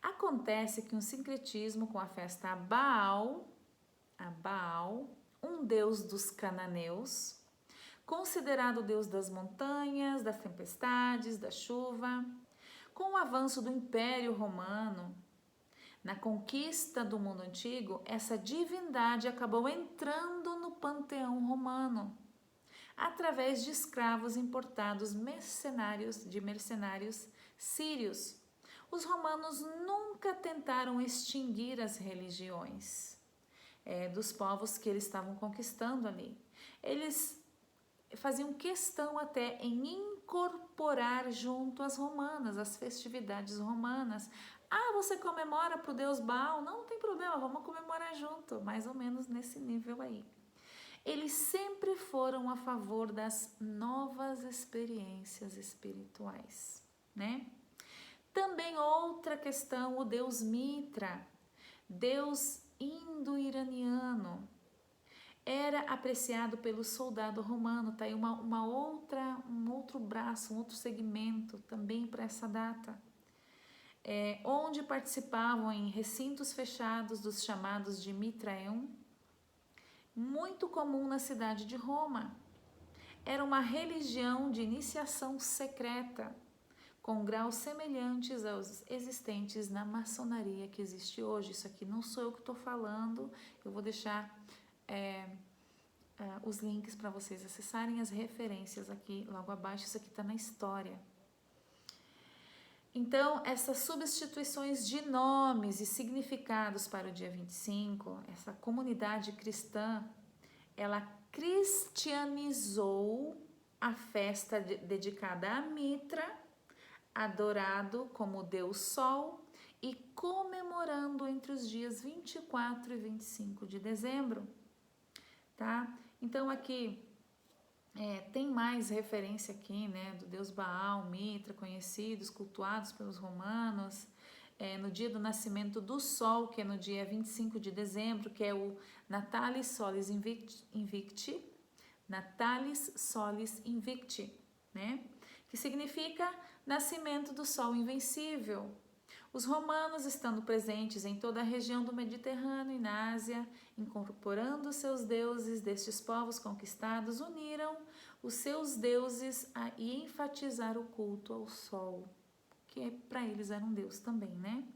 Acontece que um sincretismo com a festa a Baal, um deus dos cananeus, considerado o deus das montanhas, das tempestades, da chuva. Com o avanço do Império Romano, na conquista do mundo antigo, essa divindade acabou entrando no panteão romano, através de escravos importados mercenários sírios. Os romanos nunca tentaram extinguir as religiões dos povos que eles estavam conquistando ali. Eles faziam questão até em incorporar junto às romanas, as festividades romanas. Você comemora para o deus Baal? Não tem problema, vamos comemorar junto, mais ou menos nesse nível aí. Eles sempre foram a favor das novas experiências espirituais, né? Também outra questão, o deus Mitra, deus indo-iraniano, era apreciado pelo soldado romano. Tá aí um outro braço, um outro segmento também para essa data, onde participavam em recintos fechados dos chamados de Mitraeum, muito comum na cidade de Roma. Era uma religião de iniciação secreta, com graus semelhantes aos existentes na maçonaria que existe hoje. Isso aqui não sou eu que estou falando, eu vou deixar os links para vocês acessarem, as referências aqui logo abaixo. Isso aqui está na história. Então, essas substituições de nomes e significados para o dia 25, essa comunidade cristã, ela cristianizou a festa dedicada a Mitra, adorado como Deus Sol e comemorando entre os dias 24 e 25 de dezembro, tá? Então, aqui tem mais referência aqui, né, do deus Baal, Mitra, conhecidos, cultuados pelos romanos, no dia do nascimento do Sol, que é no dia 25 de dezembro, que é o Natalis Solis Invicti, Natalis Solis Invicti, né, que significa nascimento do Sol invencível. Os romanos, estando presentes em toda a região do Mediterrâneo e na Ásia, incorporando seus deuses destes povos conquistados, uniram os seus deuses e enfatizar o culto ao Sol, que para eles era um deus também, né?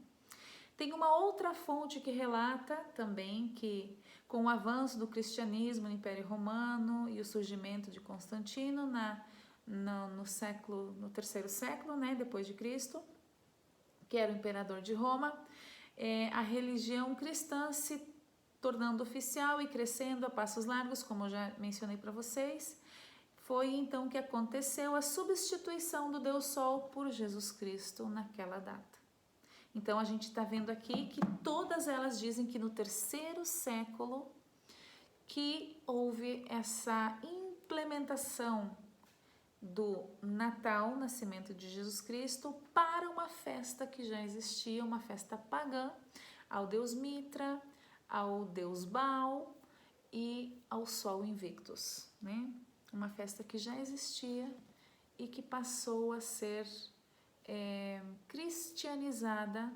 Tem uma outra fonte que relata também que, com o avanço do cristianismo no Império Romano e o surgimento de Constantino no terceiro século, né, depois de Cristo, que era o imperador de Roma, a religião cristã se tornando oficial e crescendo a passos largos, como eu já mencionei para vocês. Foi então que aconteceu a substituição do Deus Sol por Jesus Cristo naquela data. Então a gente está vendo aqui que todas elas dizem que no 3º século que houve essa implementação do Natal, nascimento de Jesus Cristo, para uma festa que já existia, uma festa pagã, ao deus Mitra, ao deus Baal e ao Sol Invictus, né? Uma festa que já existia e que passou a ser cristianizada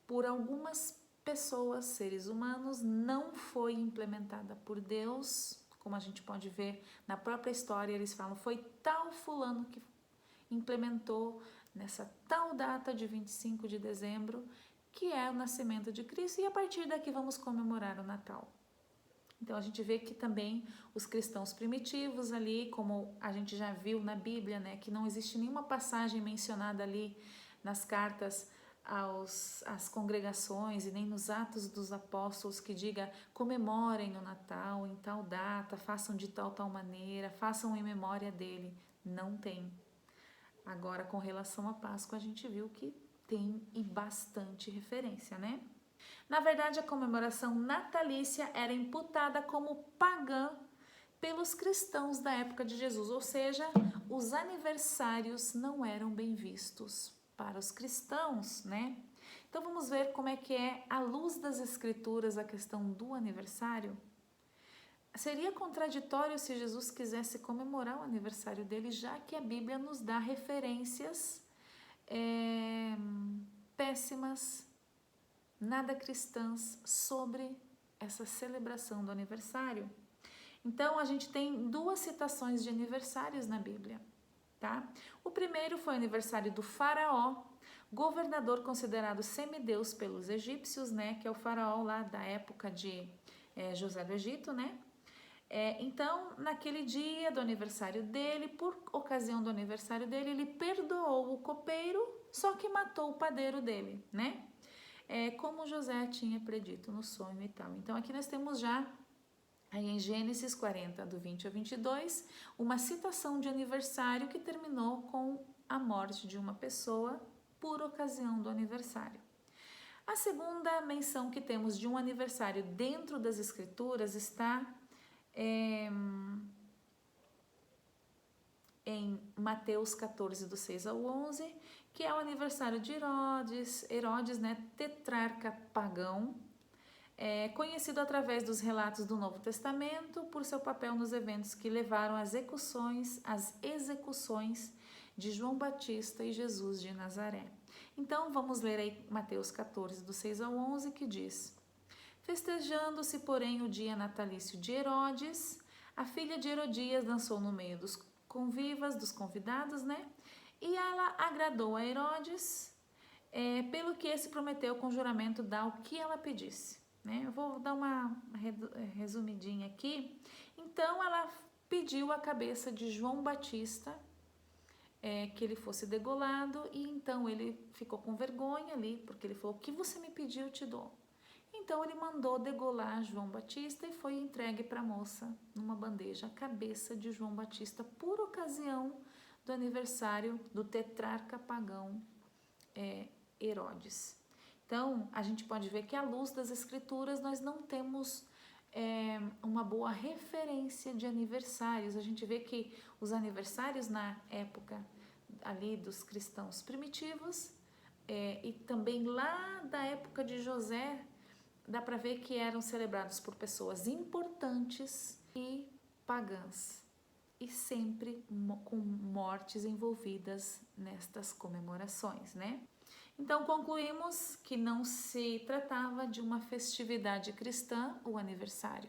por algumas pessoas, seres humanos, não foi implementada por Deus, como a gente pode ver na própria história, eles falam, foi tal fulano que implementou nessa tal data de 25 de dezembro, que é o nascimento de Cristo, e a partir daqui vamos comemorar o Natal. Então a gente vê que também os cristãos primitivos ali, como a gente já viu na Bíblia, né, que não existe nenhuma passagem mencionada ali nas cartas às congregações e nem nos Atos dos Apóstolos que diga comemorem o Natal em tal data, façam de tal maneira, façam em memória dele. Não tem. Agora, com relação à Páscoa, a gente viu que tem e bastante referência, né? Na verdade, a comemoração natalícia era imputada como pagã pelos cristãos da época de Jesus, ou seja, os aniversários não eram bem vistos para os cristãos, né? Então vamos ver como é que é, à luz das escrituras, a questão do aniversário. Seria contraditório se Jesus quisesse comemorar o aniversário dele, já que a Bíblia nos dá referências péssimas, nada cristãs sobre essa celebração do aniversário. Então a gente tem 2 citações de aniversários na Bíblia, tá? O primeiro foi o aniversário do faraó, governador considerado semideus pelos egípcios, né? Que é o faraó lá da época de José do Egito, né? Então, naquele dia do aniversário dele, por ocasião do aniversário dele, ele perdoou o copeiro, só que matou o padeiro dele, né? Como José tinha predito no sonho e tal. Então, aqui nós temos já, aí em Gênesis 40, do 20 a 22, uma citação de aniversário que terminou com a morte de uma pessoa por ocasião do aniversário. A segunda menção que temos de um aniversário dentro das Escrituras está em Mateus 14, do 6 ao 11, que é o aniversário de Herodes, né, tetrarca pagão, conhecido através dos relatos do Novo Testamento por seu papel nos eventos que levaram às execuções de João Batista e Jesus de Nazaré. Então vamos ler aí Mateus 14, do 6 ao 11, que diz: Festejando-se, porém, o dia natalício de Herodes, a filha de Herodias dançou no meio dos convidados, né? E ela agradou a Herodes, pelo que esse prometeu com juramento dar o que ela pedisse, né? Eu vou dar uma resumidinha aqui. Então, ela pediu a cabeça de João Batista, que ele fosse degolado, e então ele ficou com vergonha ali, porque ele falou, o que você me pediu, eu te dou. Então ele mandou degolar João Batista e foi entregue para a moça numa bandeja a cabeça de João Batista por ocasião do aniversário do tetrarca pagão Herodes. Então a gente pode ver que à luz das escrituras nós não temos uma boa referência de aniversários. A gente vê que os aniversários na época ali dos cristãos primitivos e também lá da época de José, dá para ver que eram celebrados por pessoas importantes e pagãs, e sempre com mortes envolvidas nestas comemorações, né? Então concluímos que não se tratava de uma festividade cristã, o aniversário.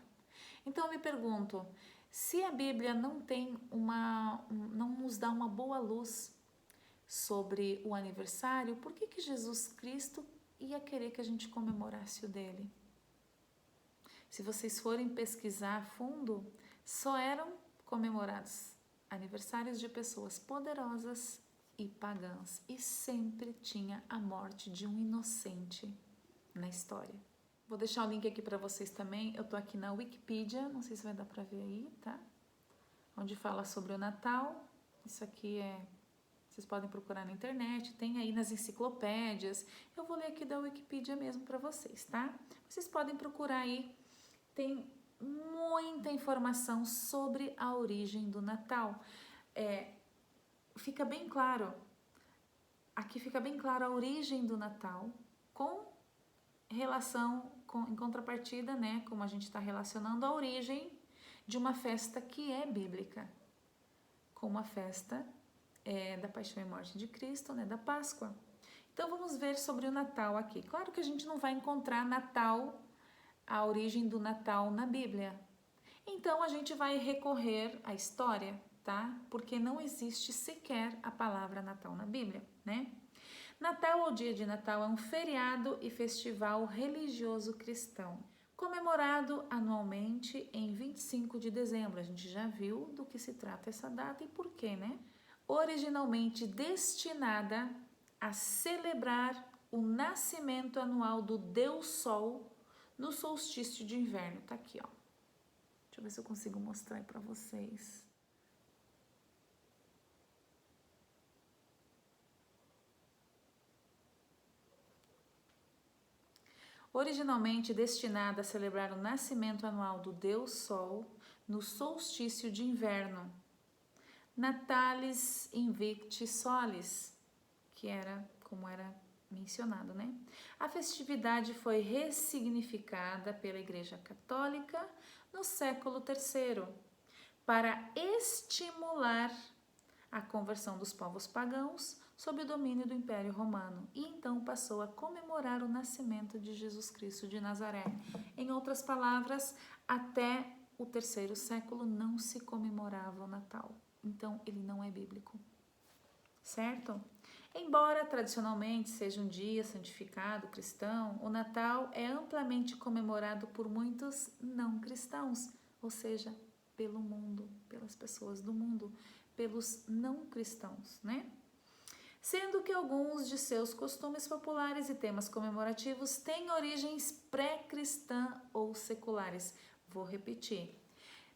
Então eu me pergunto, se a Bíblia não não nos dá uma boa luz sobre o aniversário, por que Jesus Cristo ia querer que a gente comemorasse o dele? Se vocês forem pesquisar a fundo, só eram comemorados aniversários de pessoas poderosas e pagãs, e sempre tinha a morte de um inocente na história. Vou deixar o link aqui para vocês também. Eu tô aqui na Wikipedia, não sei se vai dar para ver aí, tá? Onde fala sobre o Natal. Isso aqui Vocês podem procurar na internet, tem aí nas enciclopédias. Eu vou ler aqui da Wikipedia mesmo para vocês, tá? Vocês podem procurar aí, tem muita informação sobre a origem do Natal. Fica bem claro, aqui fica bem claro a origem do Natal com relação, em contrapartida, né, como a gente está relacionando a origem de uma festa que é bíblica, como a festa da Paixão e Morte de Cristo, né, da Páscoa. Então vamos ver sobre o Natal aqui. Claro que a gente não vai encontrar Natal, a origem do Natal na Bíblia. Então a gente vai recorrer à história, tá? Porque não existe sequer a palavra Natal na Bíblia, né? Natal ou dia de Natal é um feriado e festival religioso cristão, comemorado anualmente em 25 de dezembro. A gente já viu do que se trata essa data e por quê, né? Originalmente destinada a celebrar o nascimento anual do Deus Sol no solstício de inverno. Tá aqui, ó. Deixa eu ver se eu consigo mostrar aí para vocês. Originalmente destinada a celebrar o nascimento anual do Deus Sol no solstício de inverno, Natalis Invicti Solis, que era como era mencionado, né? A festividade foi ressignificada pela Igreja Católica no século III para estimular a conversão dos povos pagãos sob o domínio do Império Romano e então passou a comemorar o nascimento de Jesus Cristo de Nazaré. Em outras palavras, até o terceiro século não se comemorava o Natal, então ele não é bíblico, certo? Embora tradicionalmente seja um dia santificado cristão, o Natal é amplamente comemorado por muitos não cristãos, ou seja, pelo mundo, pelas pessoas do mundo, pelos não cristãos, né? Sendo que alguns de seus costumes populares e temas comemorativos têm origens pré-cristã ou seculares. Vou repetir.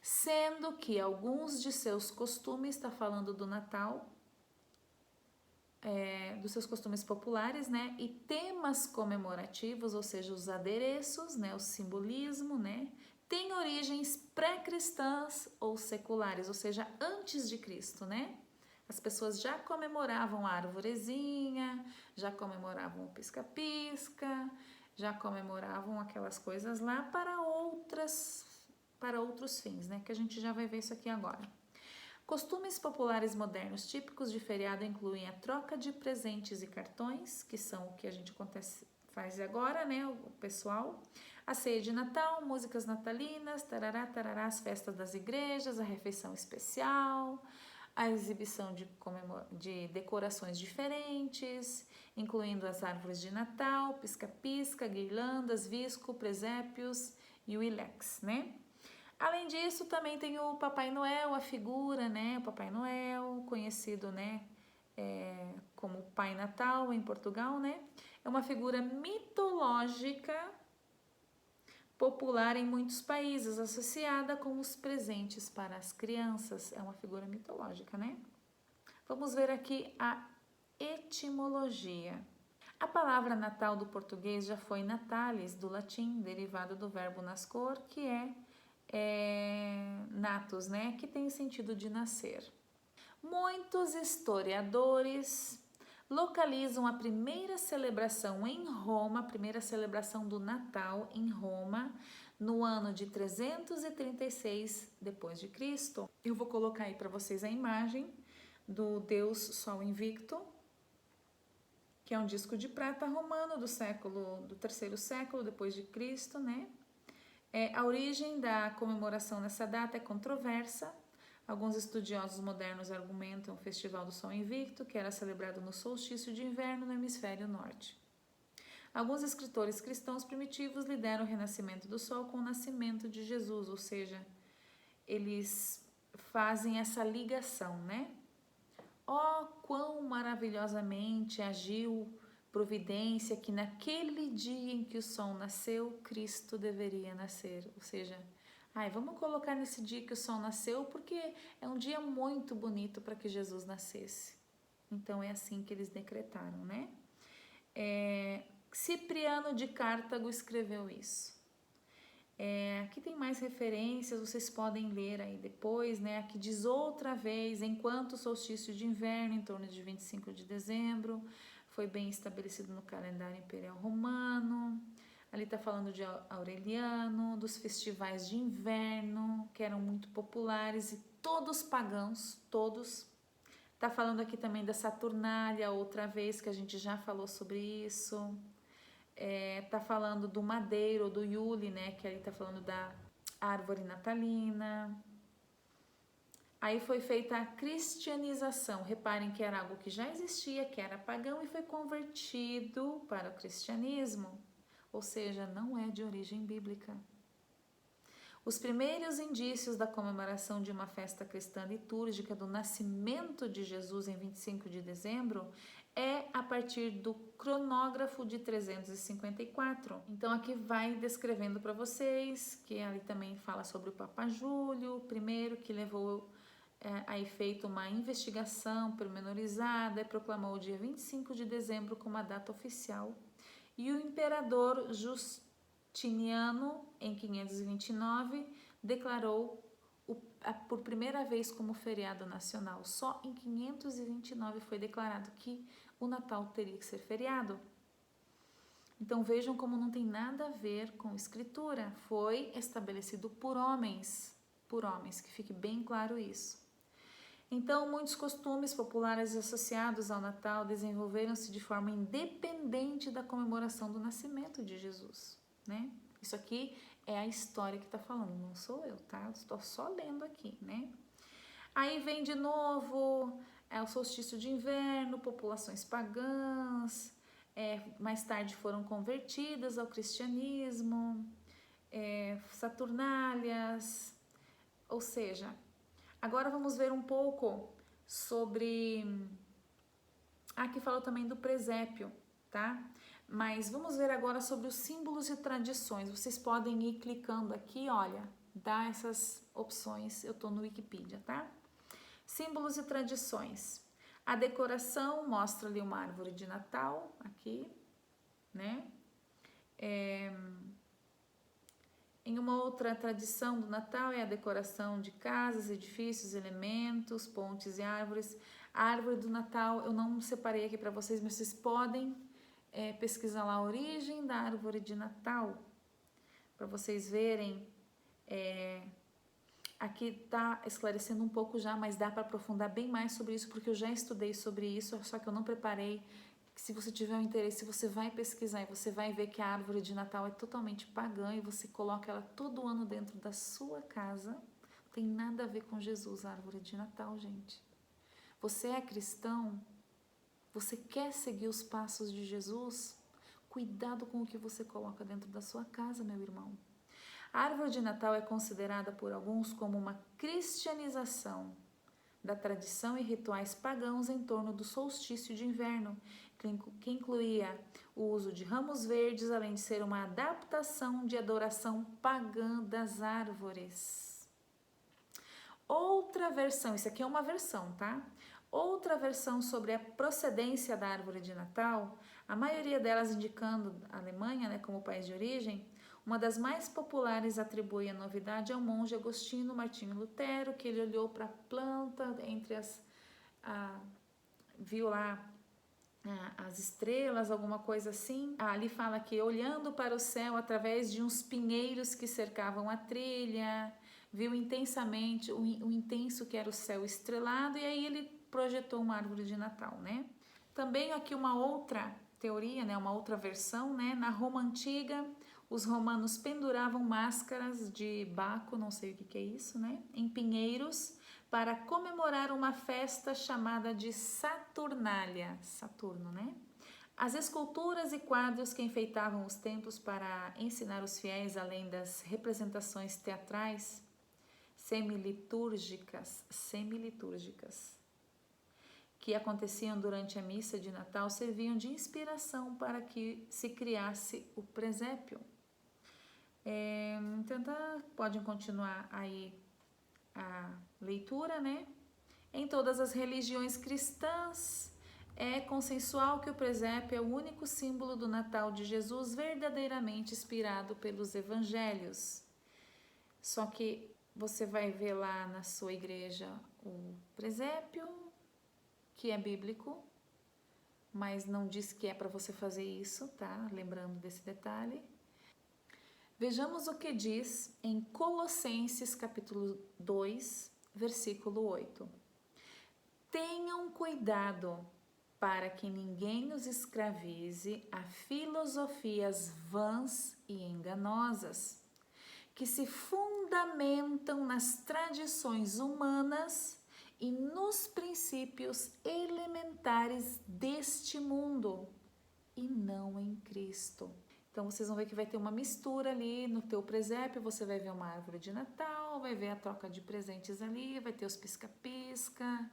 Sendo que alguns de seus costumes, está falando do Natal, dos seus costumes populares, né? E temas comemorativos, ou seja, os adereços, né? O simbolismo, né? Tem origens pré-cristãs ou seculares, ou seja, antes de Cristo, né? As pessoas já comemoravam a arvorezinha, já comemoravam o pisca-pisca, já comemoravam aquelas coisas lá para outros fins, né? Que a gente já vai ver isso aqui agora. Costumes populares modernos típicos de feriado incluem a troca de presentes e cartões, que são o que a gente faz agora, né? O pessoal. A ceia de Natal, músicas natalinas, tarará, tarará, as festas das igrejas, a refeição especial, a exibição de decorações diferentes, incluindo as árvores de Natal, pisca-pisca, guirlandas, visco, presépios e o ilex, né? Além disso, também tem o Papai Noel, a figura, né? O Papai Noel, conhecido, né? Como Pai Natal em Portugal, né? É uma figura mitológica popular em muitos países, associada com os presentes para as crianças. É uma figura mitológica, né? Vamos ver aqui a etimologia. A palavra Natal do português já foi natalis, do latim, derivado do verbo nascor, que é natus, né? Que tem sentido de nascer. Muitos historiadores localizam a primeira celebração em Roma, a primeira celebração do Natal em Roma, no ano de 336 depois de Cristo. Eu vou colocar aí para vocês a imagem do Deus Sol Invicto, que é um disco de prata romano do terceiro século depois de Cristo, né? A origem da comemoração nessa data é controversa. Alguns estudiosos modernos argumentam o Festival do Sol Invicto, que era celebrado no solstício de inverno no hemisfério norte. Alguns escritores cristãos primitivos lideram o renascimento do Sol com o nascimento de Jesus, ou seja, eles fazem essa ligação, né? Oh, quão maravilhosamente agiu providência que naquele dia em que o Sol nasceu, Cristo deveria nascer, ou seja, vamos colocar nesse dia que o Sol nasceu porque é um dia muito bonito para que Jesus nascesse. Então é assim que eles decretaram, né? Cipriano de Cartago escreveu isso. Aqui tem mais referências, vocês podem ler aí depois, né? Aqui diz outra vez, enquanto o solstício de inverno, em torno de 25 de dezembro, foi bem estabelecido no calendário imperial romano. Ali está falando de Aureliano, dos festivais de inverno, que eram muito populares e todos pagãos, todos. Está falando aqui também da Saturnália, outra vez, que a gente já falou sobre isso. Tá falando do madeiro, do Yule, né, que aí tá falando da árvore natalina. Aí foi feita a cristianização. Reparem que era algo que já existia, que era pagão e foi convertido para o cristianismo. Ou seja, não é de origem bíblica. Os primeiros indícios da comemoração de uma festa cristã litúrgica do nascimento de Jesus em 25 de dezembro é a partir do cronógrafo de 354. Então aqui vai descrevendo para vocês, que ali também fala sobre o Papa Júlio I, que levou a efeito uma investigação pormenorizada e proclamou o dia 25 de dezembro como a data oficial. E o imperador Justiniano, em 529, declarou por primeira vez como feriado nacional. Só em 529 foi declarado que o Natal teria que ser feriado. Então vejam como não tem nada a ver com escritura. Foi estabelecido por homens, que fique bem claro isso. Então, muitos costumes populares associados ao Natal desenvolveram-se de forma independente da comemoração do nascimento de Jesus, né? Isso aqui é a história que está falando, não sou eu, tá? Estou só lendo aqui, né? Aí vem de novo o solstício de inverno, populações pagãs, mais tarde foram convertidas ao cristianismo, Saturnálias, ou seja, agora vamos ver um pouco sobre... Aqui fala também do presépio, tá? Mas vamos ver agora sobre os símbolos e tradições. Vocês podem ir clicando aqui, olha, dá essas opções, eu tô no Wikipedia, tá? Símbolos e tradições. A decoração mostra ali uma árvore de Natal, aqui, né? Em uma outra tradição do Natal é a decoração de casas, edifícios, elementos, pontes e árvores. A árvore do Natal eu não separei aqui para vocês, mas vocês podem pesquisar lá a origem da árvore de Natal, para vocês verem. Aqui está esclarecendo um pouco já, mas dá para aprofundar bem mais sobre isso, porque eu já estudei sobre isso, só que eu não preparei. Se você tiver um interesse, você vai pesquisar e você vai ver que a árvore de Natal é totalmente pagã e você coloca ela todo ano dentro da sua casa. Não tem nada a ver com Jesus, a árvore de Natal, gente. Você é cristão? Você quer seguir os passos de Jesus? Cuidado com o que você coloca dentro da sua casa, meu irmão. A árvore de Natal é considerada por alguns como uma cristianização da tradição e rituais pagãos em torno do solstício de inverno, que incluía o uso de ramos verdes, além de ser uma adaptação de adoração pagã das árvores. Outra versão, isso aqui é uma versão, tá? Outra versão sobre a procedência da árvore de Natal, a maioria delas indicando a Alemanha, né, como país de origem. Uma das mais populares atribui a novidade ao monge Agostinho Martinho Lutero, que ele olhou para a planta entre viu lá as estrelas, alguma coisa assim. Ali fala que olhando para o céu através de uns pinheiros que cercavam a trilha, viu intensamente o intenso que era o céu estrelado, e aí ele projetou uma árvore de Natal, né? Também aqui uma outra teoria, né, uma outra versão, né? Na Roma Antiga, os romanos penduravam máscaras de Baco, não sei o que é isso, né? Em pinheiros, para comemorar uma festa chamada de Saturnália, Saturno, né? As esculturas e quadros que enfeitavam os templos para ensinar os fiéis, além das representações teatrais semilitúrgicas, que aconteciam durante a missa de Natal, serviam de inspiração para que se criasse o presépio. Então, podem continuar aí a leitura, né? Em todas as religiões cristãs, É consensual que o presépio é o único símbolo do Natal de Jesus verdadeiramente inspirado pelos evangelhos. Só que você vai ver lá na sua igreja o presépio, que é bíblico, mas não diz que é para você fazer isso, tá? Lembrando desse detalhe. Vejamos o que diz em Colossenses capítulo 2, versículo 8. Tenham cuidado para que ninguém os escravize a filosofias vãs e enganosas, que se fundamentam nas tradições humanas e nos princípios elementares deste mundo e não em Cristo. Então vocês vão ver que vai ter uma mistura ali no teu presépio, você vai ver uma árvore de Natal, vai ver a troca de presentes ali, vai ter os pisca-pisca,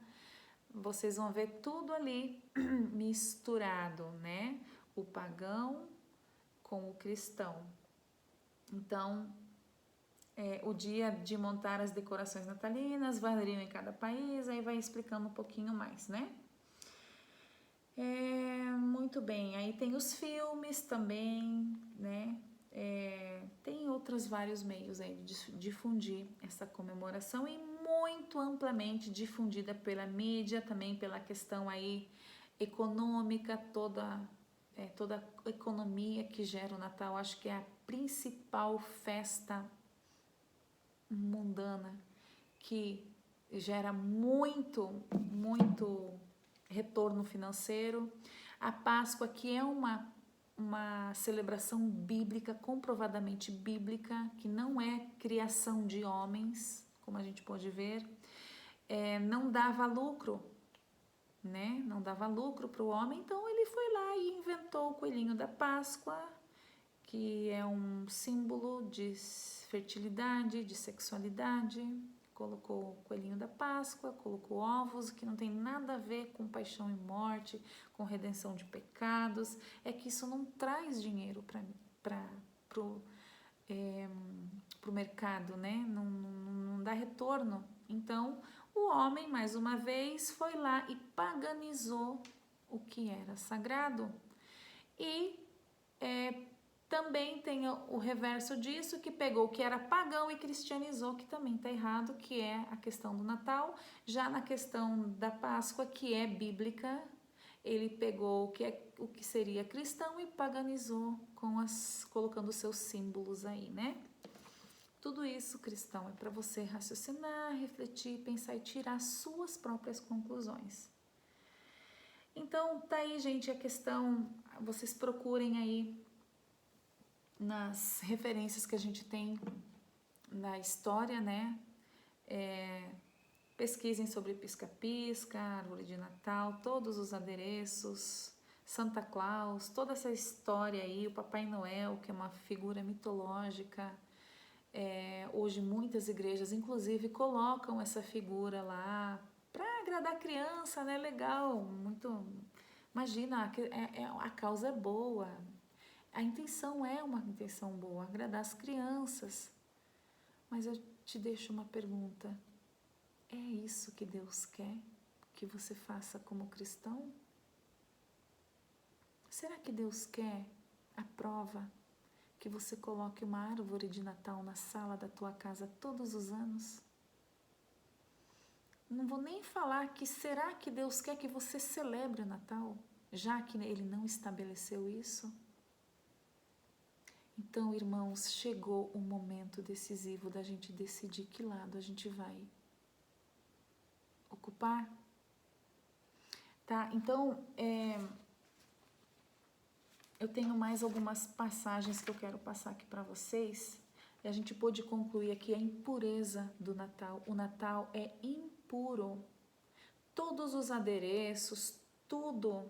vocês vão ver tudo ali misturado, né? O pagão com o cristão. Então, o dia de montar as decorações natalinas, variam em cada país, aí vai explicando um pouquinho mais, né? Muito bem, aí tem os filmes também, né? Tem outros vários meios aí de difundir essa comemoração e muito amplamente difundida pela mídia, também pela questão aí econômica, toda a economia que gera o Natal. Acho que é a principal festa mundana que gera muito retorno financeiro. A Páscoa, que é uma celebração bíblica, comprovadamente bíblica, que não é criação de homens, como a gente pode ver, não dava lucro, né? Não dava lucro para o homem, então ele foi lá e inventou o coelhinho da Páscoa, que é um símbolo de fertilidade, de sexualidade. Colocou o coelhinho da Páscoa, colocou ovos, que não tem nada a ver com paixão e morte, com redenção de pecados. É que isso não traz dinheiro para o mercado, né? Não dá retorno. Então, o homem, mais uma vez, foi lá e paganizou o que era sagrado. E também tem o reverso disso, que pegou o que era pagão e cristianizou, que também está errado, que é a questão do Natal. Já na questão da Páscoa, que é bíblica, ele pegou o que seria cristão e paganizou colocando seus símbolos aí, né? Tudo isso, cristão, é para você raciocinar, refletir, pensar e tirar suas próprias conclusões. Então, tá aí, gente, a questão, vocês procurem aí nas referências que a gente tem na história, né? Pesquisem sobre pisca-pisca, árvore de Natal, todos os adereços, Santa Claus, toda essa história aí, o Papai Noel, que é uma figura mitológica. Hoje muitas igrejas, inclusive, colocam essa figura lá para agradar a criança, né? Legal, muito. Imagina, a causa é boa. A intenção é uma intenção boa, agradar as crianças. Mas eu te deixo uma pergunta. É isso que Deus quer que você faça como cristão? Será que Deus quer a prova que você coloque uma árvore de Natal na sala da tua casa todos os anos? Não vou nem falar que será que Deus quer que você celebre o Natal, já que Ele não estabeleceu isso? Então, irmãos, chegou o momento decisivo da gente decidir que lado a gente vai ocupar. Tá? Então, eu tenho mais algumas passagens que eu quero passar aqui para vocês. E a gente pôde concluir aqui a impureza do Natal. O Natal é impuro. Todos os adereços, tudo.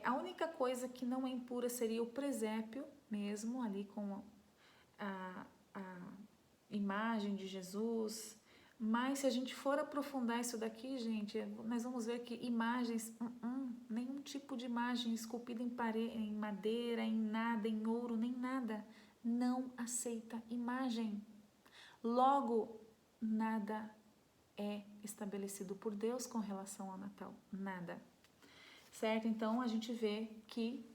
A única coisa que não é impura seria o presépio mesmo, ali com a imagem de Jesus. Mas se a gente for aprofundar isso daqui, gente, nós vamos ver que imagens, nenhum tipo de imagem esculpida em madeira, em nada, em ouro, nem nada, não aceita imagem. Logo, nada é estabelecido por Deus com relação ao Natal, nada. certo? Então a gente vê que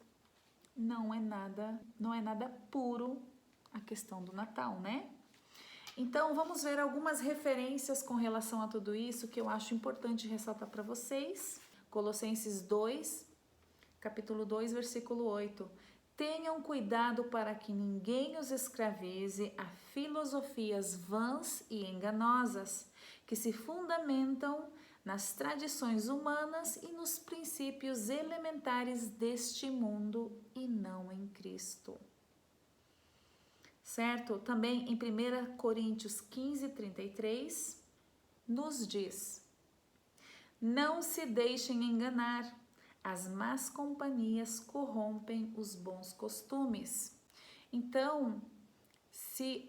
não é nada puro a questão do Natal, né? Então vamos ver algumas referências com relação a tudo isso que eu acho importante ressaltar para vocês. Colossenses 2, capítulo 2, versículo 8. Tenham cuidado para que ninguém os escravize a filosofias vãs e enganosas, que se fundamentam nas tradições humanas e nos princípios elementares deste mundo e não em Cristo. Certo? Também em 1 Coríntios 15, 33, nos diz: não se deixem enganar, as más companhias corrompem os bons costumes. Então, se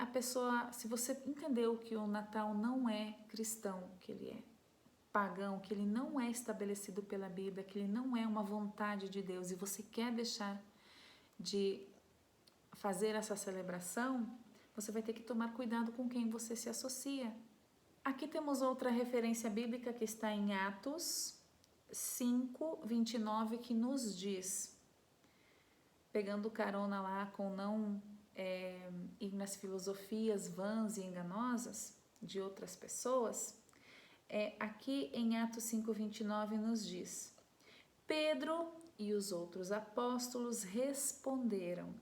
você entendeu que o Natal não é cristão, que ele é pagão, que ele não é estabelecido pela Bíblia, que ele não é uma vontade de Deus e você quer deixar de fazer essa celebração, você vai ter que tomar cuidado com quem você se associa. Aqui temos outra referência bíblica que está em Atos 5, 29, que nos diz, pegando carona lá com não ir nas filosofias vãs e enganosas de outras pessoas, aqui em Atos 5, 29 nos diz: Pedro e os outros apóstolos responderam: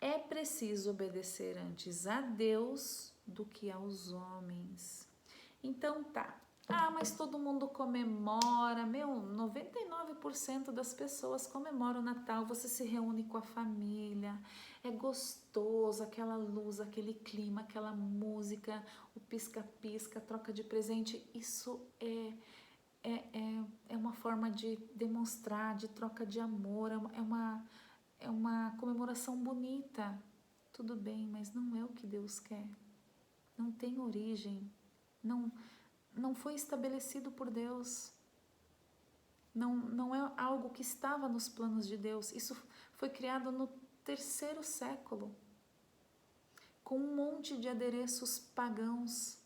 é preciso obedecer antes a Deus do que aos homens. Então tá. Mas todo mundo comemora, 99% das pessoas comemoram o Natal, você se reúne com a família, é gostoso, aquela luz, aquele clima, aquela música, o pisca-pisca, troca de presente, isso é uma forma de demonstrar, de troca de amor, é uma comemoração bonita. Tudo bem, mas não é o que Deus quer, não tem origem, não foi estabelecido por Deus, não é algo que estava nos planos de Deus. Isso foi criado no 3º século, com um monte de adereços pagãos.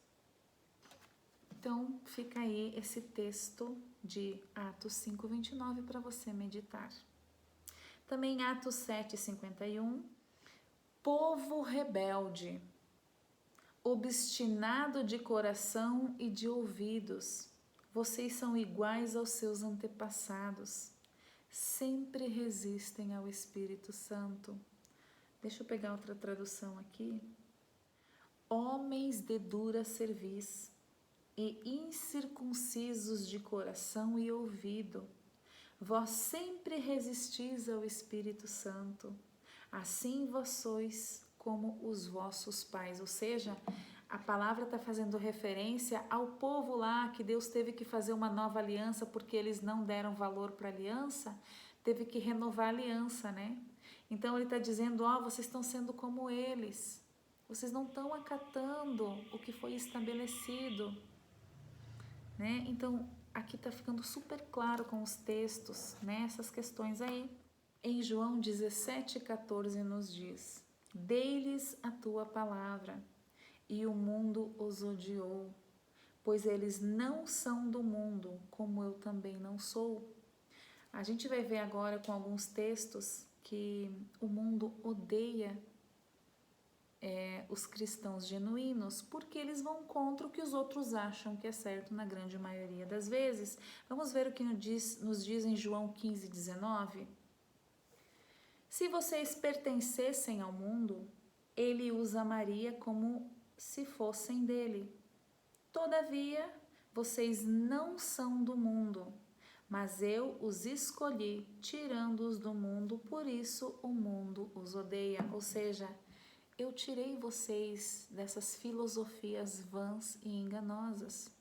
Então fica aí esse texto de Atos 5:29 para você meditar. Também Atos 7:51, povo rebelde, obstinado de coração e de ouvidos, vocês são iguais aos seus antepassados, sempre resistem ao Espírito Santo. Deixa eu pegar outra tradução aqui. Homens de dura cerviz e incircuncisos de coração e ouvido, vós sempre resistis ao Espírito Santo, assim vós sois como os vossos pais. Ou seja, a palavra está fazendo referência ao povo lá que Deus teve que fazer uma nova aliança porque eles não deram valor para a aliança, teve que renovar a aliança, né? Então ele está dizendo, vocês estão sendo como eles, vocês não estão acatando o que foi estabelecido, né? Então aqui está ficando super claro com os textos, né? Essas questões aí. Em João 17,14 nos diz: dei-lhes a tua palavra, e o mundo os odiou, pois eles não são do mundo, como eu também não sou. A gente vai ver agora com alguns textos que o mundo odeia os cristãos genuínos, porque eles vão contra o que os outros acham que é certo na grande maioria das vezes. Vamos ver o que nos diz em João 15:19. Se vocês pertencessem ao mundo, ele os amaria como se fossem dele. Todavia, vocês não são do mundo, mas eu os escolhi, tirando-os do mundo, por isso o mundo os odeia. Ou seja, eu tirei vocês dessas filosofias vãs e enganosas.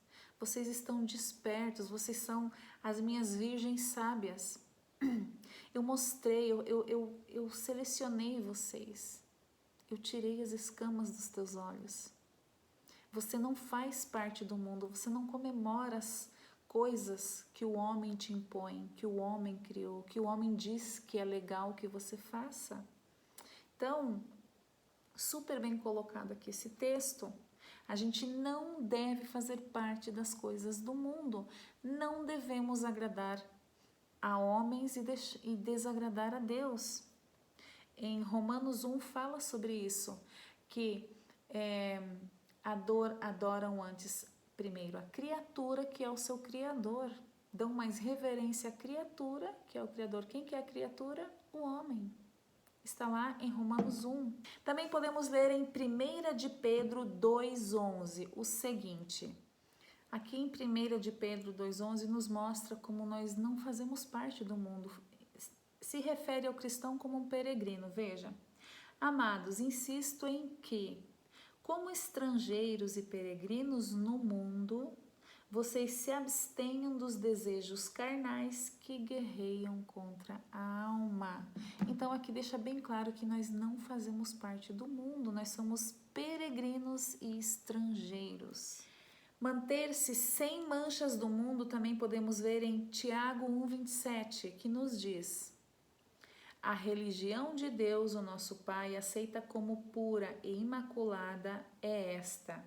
Vocês estão despertos, vocês são as minhas virgens sábias. Eu mostrei, eu selecionei vocês. Eu tirei as escamas dos teus olhos. Você não faz parte do mundo, você não comemora as coisas que o homem te impõe, que o homem criou, que o homem diz que é legal que você faça. Então, super bem colocado aqui esse texto. A gente não deve fazer parte das coisas do mundo, não devemos agradar a homens e desagradar a Deus. Em Romanos 1 fala sobre isso, que adoram antes, primeiro, a criatura, que é o seu Criador. Dão mais reverência à criatura, que é o Criador. Quem que é a criatura? O homem. Está lá em Romanos 1. Também podemos ler em 1 de Pedro 2,11 o seguinte. Aqui em 1 de Pedro 2,11 nos mostra como nós não fazemos parte do mundo. Se refere ao cristão como um peregrino. Veja, amados, insisto em que, como estrangeiros e peregrinos no mundo, vocês se abstenham dos desejos carnais que guerreiam contra a alma. Então aqui deixa bem claro que nós não fazemos parte do mundo, nós somos peregrinos e estrangeiros. Manter-se sem manchas do mundo também podemos ver em Tiago 1,27, que nos diz: a religião de Deus, o nosso Pai, aceita como pura e imaculada é esta: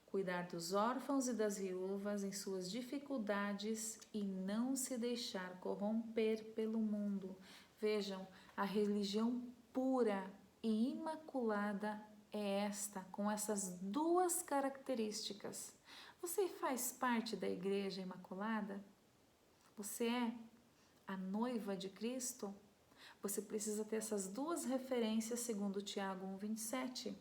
cuidar dos órfãos e das viúvas em suas dificuldades e não se deixar corromper pelo mundo. Vejam, a religião pura e imaculada é esta, com essas duas características. Você faz parte da Igreja Imaculada? Você é a noiva de Cristo? Você precisa ter essas duas referências segundo Tiago 1,27.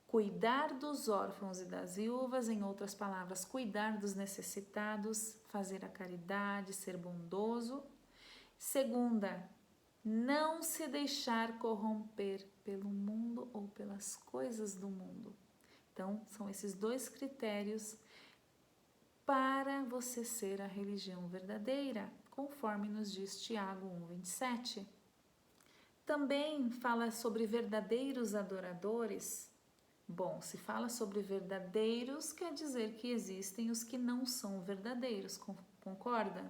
Cuidar dos órfãos e das viúvas, em outras palavras, cuidar dos necessitados, fazer a caridade, ser bondoso. Segunda, não se deixar corromper pelo mundo ou pelas coisas do mundo. Então, são esses dois critérios para você ser a religião verdadeira, conforme nos diz Tiago 1,27. Também fala sobre verdadeiros adoradores. Bom, se fala sobre verdadeiros, quer dizer que existem os que não são verdadeiros, concorda?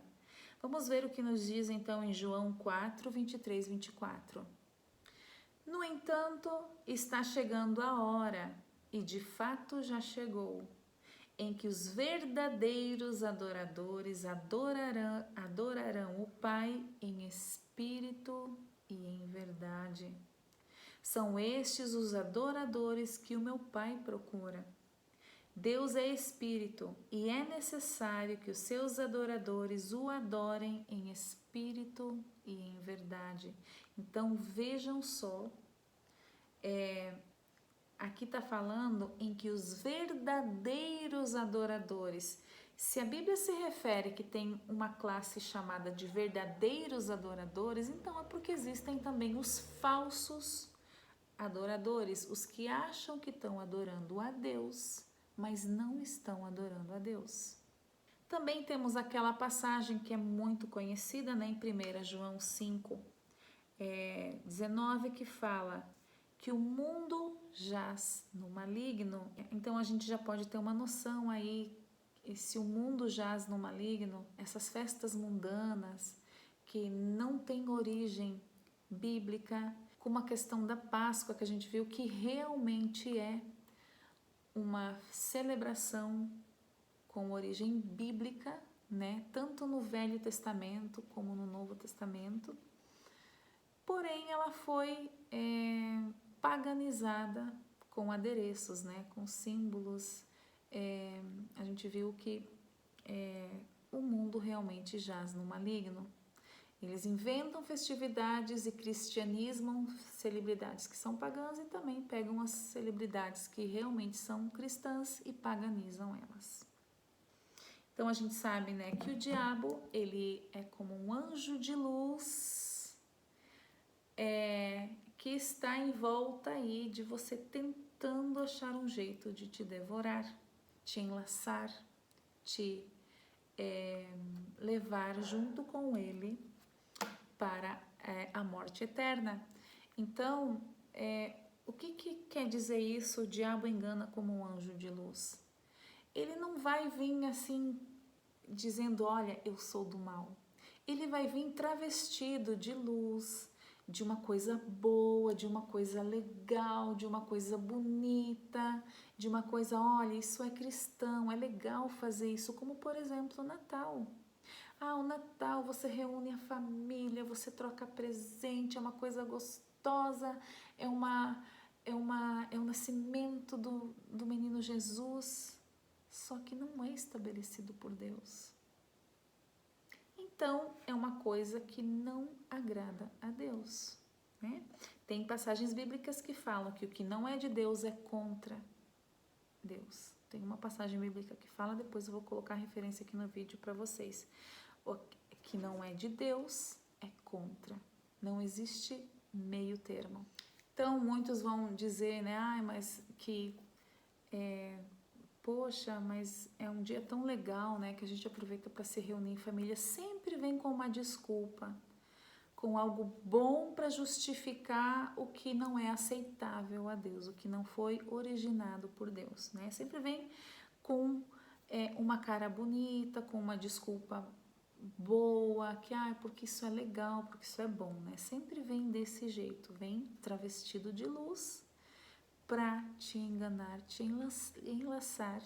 Vamos ver o que nos diz então em João 4, 23, 24. No entanto, está chegando a hora, e de fato já chegou, em que os verdadeiros adoradores adorarão o Pai em espírito e em verdade. São estes os adoradores que o meu Pai procura. Deus é espírito e é necessário que os seus adoradores o adorem em espírito e em verdade. Então vejam só, aqui está falando em que os verdadeiros adoradores, se a Bíblia se refere que tem uma classe chamada de verdadeiros adoradores, então é porque existem também os falsos adoradores, os que acham que estão adorando a Deus, mas não estão adorando a Deus. Também temos aquela passagem que é muito conhecida, né, em 1 João 5, 19, que fala que o mundo jaz no maligno. Então a gente já pode ter uma noção aí, se o mundo jaz no maligno, essas festas mundanas que não têm origem bíblica, como a questão da Páscoa, que a gente viu que realmente é uma celebração com origem bíblica, né? Tanto no Velho Testamento como no Novo Testamento. Porém, ela foi paganizada com adereços, né? Com símbolos. A gente viu que o mundo realmente jaz no maligno. Eles inventam festividades e cristianizam celebridades que são pagãs e também pegam as celebridades que realmente são cristãs e paganizam elas. Então a gente sabe, né, que o diabo, ele é como um anjo de luz que está em volta aí de você tentando achar um jeito de te devorar, te enlaçar, te levar junto com ele para a morte eterna. Então, o que quer dizer isso? O diabo engana como um anjo de luz. Ele não vai vir assim, dizendo, olha, eu sou do mal. Ele vai vir travestido de luz, de uma coisa boa, de uma coisa legal, de uma coisa bonita, de uma coisa, olha, isso é cristão, é legal fazer isso, como por exemplo o Natal. O Natal, você reúne a família, você troca presente, é uma coisa gostosa, é o nascimento do menino Jesus, só que não é estabelecido por Deus. Então, é uma coisa que não agrada a Deus, né? Tem passagens bíblicas que falam que o que não é de Deus é contra Deus. Tem uma passagem bíblica que fala, depois eu vou colocar a referência aqui no vídeo para vocês. O que não é de Deus é contra. Não existe meio termo. Então, muitos vão dizer, né? Mas que... poxa, mas é um dia tão legal, né? Que a gente aproveita para se reunir em família. Sempre vem com uma desculpa, com algo bom para justificar o que não é aceitável a Deus, o que não foi originado por Deus, né? Sempre vem com uma cara bonita, com uma desculpa boa, que porque isso é legal, porque isso é bom, né? Sempre vem desse jeito, vem travestido de luz para te enganar, te enlaçar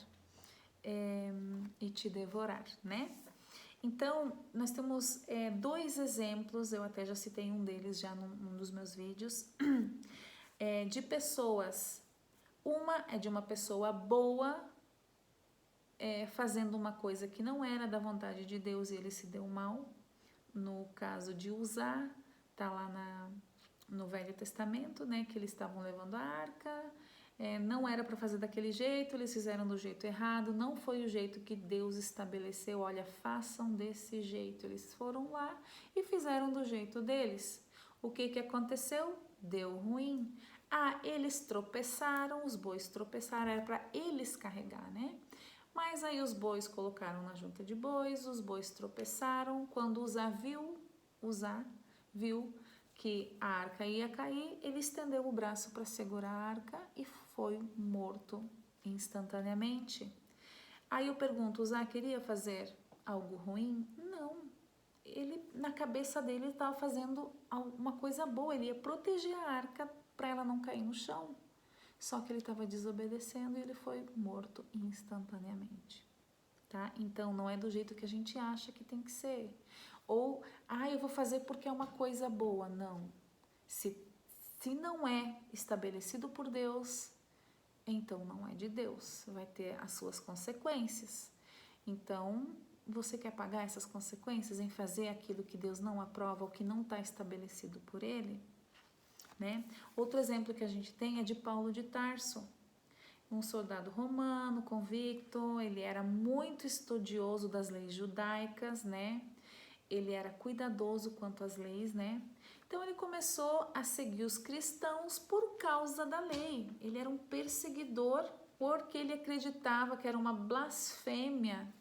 e te devorar, né? Então, nós temos 2 exemplos, eu até já citei um deles já num dos meus vídeos, de pessoas. Uma é de uma pessoa boa, fazendo uma coisa que não era da vontade de Deus e ele se deu mal. No caso de Uzá, tá lá no Velho Testamento, né, que eles estavam levando a arca, não era para fazer daquele jeito, eles fizeram do jeito errado, não foi o jeito que Deus estabeleceu, olha, façam desse jeito. Eles foram lá e fizeram do jeito deles. O que aconteceu? Deu ruim. Eles tropeçaram, os bois tropeçaram, era para eles carregar, né? Mas aí os bois colocaram na junta de bois, os bois tropeçaram. Quando Uzá viu que a arca ia cair, ele estendeu o braço para segurar a arca e foi morto instantaneamente. Aí eu pergunto, Uzá queria fazer algo ruim? Não. Ele, na cabeça dele, estava fazendo uma coisa boa, ele ia proteger a arca para ela não cair no chão. Só que ele estava desobedecendo e ele foi morto instantaneamente, tá? Então, não é do jeito que a gente acha que tem que ser. Ou, eu vou fazer porque é uma coisa boa. Não. Se não é estabelecido por Deus, então não é de Deus. Vai ter as suas consequências. Então, você quer pagar essas consequências em fazer aquilo que Deus não aprova ou que não está estabelecido por Ele? Né? Outro exemplo que a gente tem é de Paulo de Tarso, um soldado romano convicto. Ele era muito estudioso das leis judaicas, né? Ele era cuidadoso quanto às leis, né? Então ele começou a seguir os cristãos por causa da lei. Ele era um perseguidor porque ele acreditava que era uma blasfêmia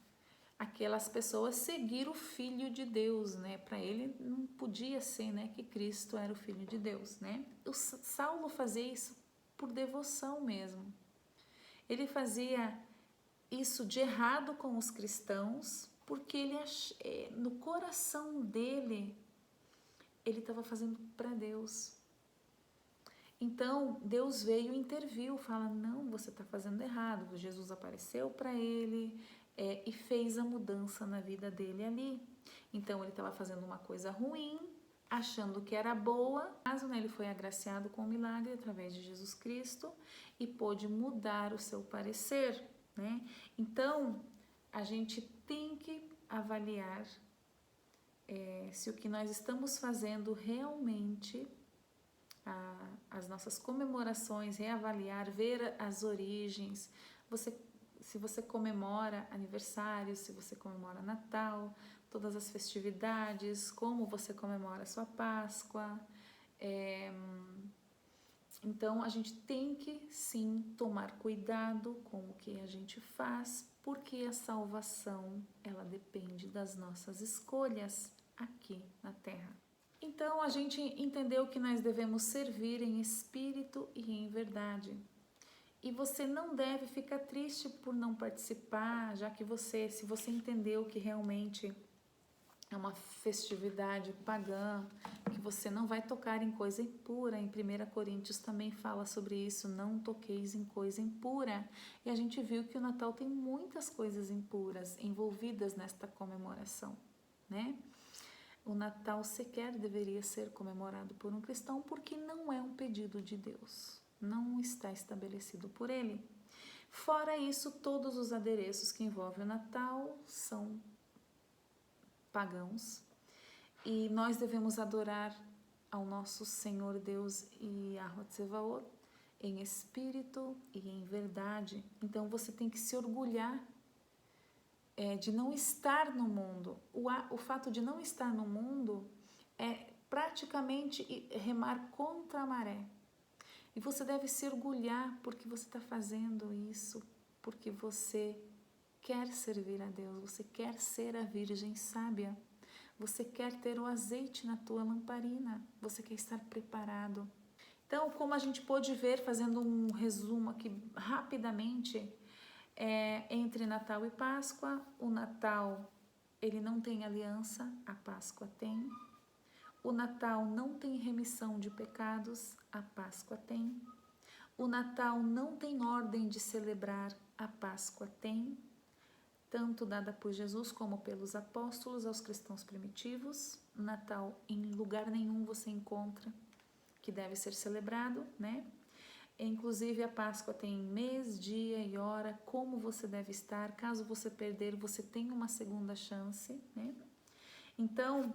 aquelas pessoas seguir o Filho de Deus, né? Para ele não podia ser, né, que Cristo era o Filho de Deus, né? O Saulo fazia isso por devoção mesmo. Ele fazia isso de errado com os cristãos porque ele no coração dele ele estava fazendo para Deus. Então Deus veio e interviu, fala, não, você está fazendo errado. Jesus apareceu para ele e fez a mudança na vida dele ali. Então ele estava fazendo uma coisa ruim, achando que era boa. Mas ele foi agraciado com o milagre através de Jesus Cristo e pôde mudar o seu parecer, né? Então a gente tem que avaliar se o que nós estamos fazendo realmente, as nossas comemorações, reavaliar, ver as origens. Se você comemora aniversário, se você comemora Natal, todas as festividades, como você comemora a sua Páscoa. Então a gente tem que sim tomar cuidado com o que a gente faz, porque a salvação ela depende das nossas escolhas aqui na Terra. Então a gente entendeu que nós devemos servir em espírito e em verdade. E você não deve ficar triste por não participar, já que se você entendeu que realmente é uma festividade pagã, que você não vai tocar em coisa impura. Em 1 Coríntios também fala sobre isso, não toqueis em coisa impura. E a gente viu que o Natal tem muitas coisas impuras envolvidas nesta comemoração, né? O Natal sequer deveria ser comemorado por um cristão porque não é um pedido de Deus, não está estabelecido por ele. Fora isso, todos os adereços que envolvem o Natal são pagãos e nós devemos adorar ao nosso Senhor Deus e Yahweh Tsevaot em espírito e em verdade. Então você tem que se orgulhar de não estar no mundo. O fato de não estar no mundo é praticamente remar contra a maré. E você deve se orgulhar porque você está fazendo isso, porque você quer servir a Deus, você quer ser a Virgem sábia, você quer ter o azeite na tua lamparina, você quer estar preparado. Então, como a gente pôde ver, fazendo um resumo aqui rapidamente, entre Natal e Páscoa, o Natal ele não tem aliança, a Páscoa tem. O Natal não tem remissão de pecados, a Páscoa tem. O Natal não tem ordem de celebrar, a Páscoa tem, tanto dada por Jesus como pelos apóstolos aos cristãos primitivos. O Natal em lugar nenhum você encontra que deve ser celebrado, né? Inclusive a Páscoa tem mês, dia e hora, como você deve estar. Caso você perder, você tem uma segunda chance, né? Então,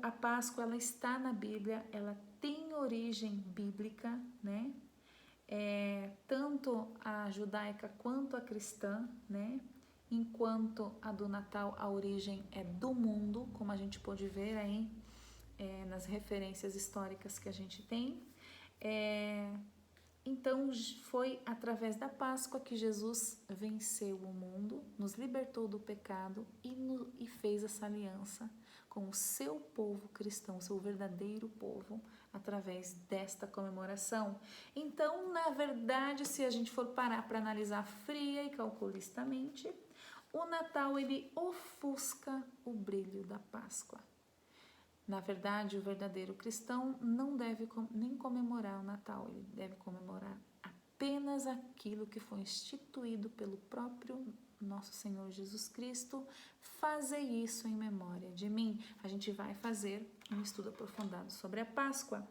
a Páscoa ela está na Bíblia, ela tem origem bíblica, né? Tanto a judaica quanto a cristã, né? Enquanto a do Natal, a origem é do mundo, como a gente pode ver aí nas referências históricas que a gente tem. Então foi através da Páscoa que Jesus venceu o mundo, nos libertou do pecado e fez essa aliança com o seu povo cristão, seu verdadeiro povo, através desta comemoração. Então, na verdade, se a gente for parar para analisar fria e calculistamente, o Natal ele ofusca o brilho da Páscoa. Na verdade, o verdadeiro cristão não deve nem comemorar o Natal, ele deve comemorar apenas aquilo que foi instituído pelo próprio nosso Senhor Jesus Cristo. Fazer isso em memória de mim. A gente vai fazer um estudo aprofundado sobre a Páscoa.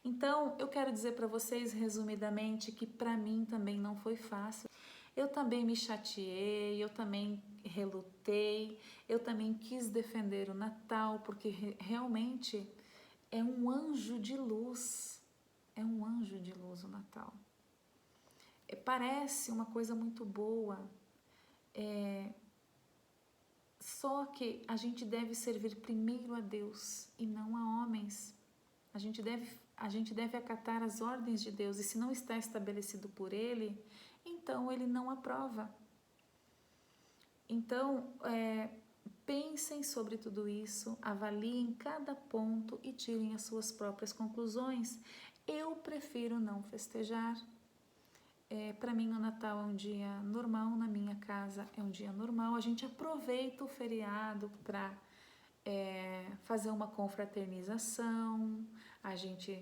Então, eu quero dizer para vocês, resumidamente, que para mim também não foi fácil. Eu também me chateei, eu também relutei, eu também quis defender o Natal, porque realmente é um anjo de luz, o Natal. Parece uma coisa muito boa, só que a gente deve servir primeiro a Deus e não a homens. A gente deve acatar as ordens de Deus, e se não está estabelecido por Ele, então Ele não aprova. Então, pensem sobre tudo isso, avaliem cada ponto e tirem as suas próprias conclusões. Eu prefiro não festejar. Para mim, o Natal é um dia normal, na minha casa é um dia normal. A gente aproveita o feriado para fazer uma confraternização, a gente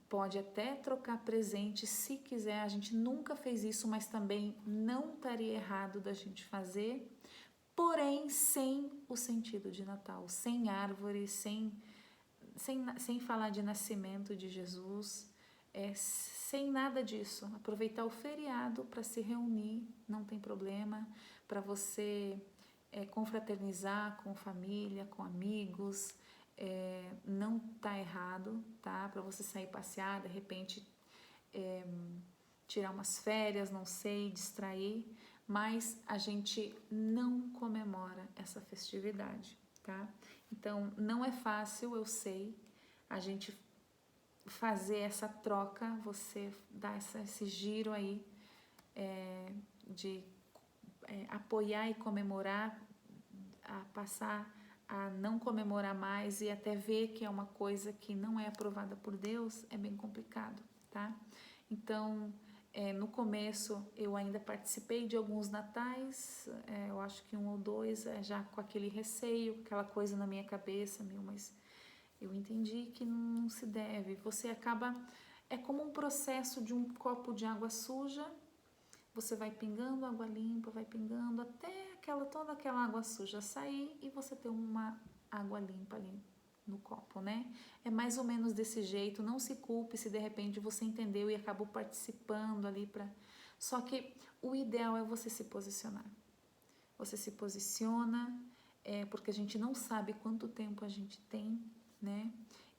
pode até trocar presente se quiser. A gente nunca fez isso, mas também não estaria errado da gente fazer, porém sem o sentido de Natal, sem árvore, sem falar de nascimento de Jesus, sem nada disso. Aproveitar o feriado para se reunir, não tem problema, para você confraternizar com família, com amigos, não tá errado, tá? Para você sair passear, de repente tirar umas férias, não sei, distrair, mas a gente não comemora essa festividade, tá? Então, não é fácil, eu sei, a gente fazer essa troca, você dar esse giro aí de apoiar e comemorar, a passar a não comemorar mais e até ver que é uma coisa que não é aprovada por Deus, é bem complicado, tá? Então, no começo eu ainda participei de alguns natais, eu acho que 1 ou 2, já com aquele receio, aquela coisa na minha cabeça, mas eu entendi que não se deve. Você acaba, é como um processo de um copo de água suja, você vai pingando água limpa, vai pingando até toda aquela água suja sair e você ter uma água limpa ali no copo, né? É mais ou menos desse jeito. Não se culpe se de repente você entendeu e acabou participando ali para. Só que o ideal é você se posicionar. Você se posiciona, porque a gente não sabe quanto tempo a gente tem, né?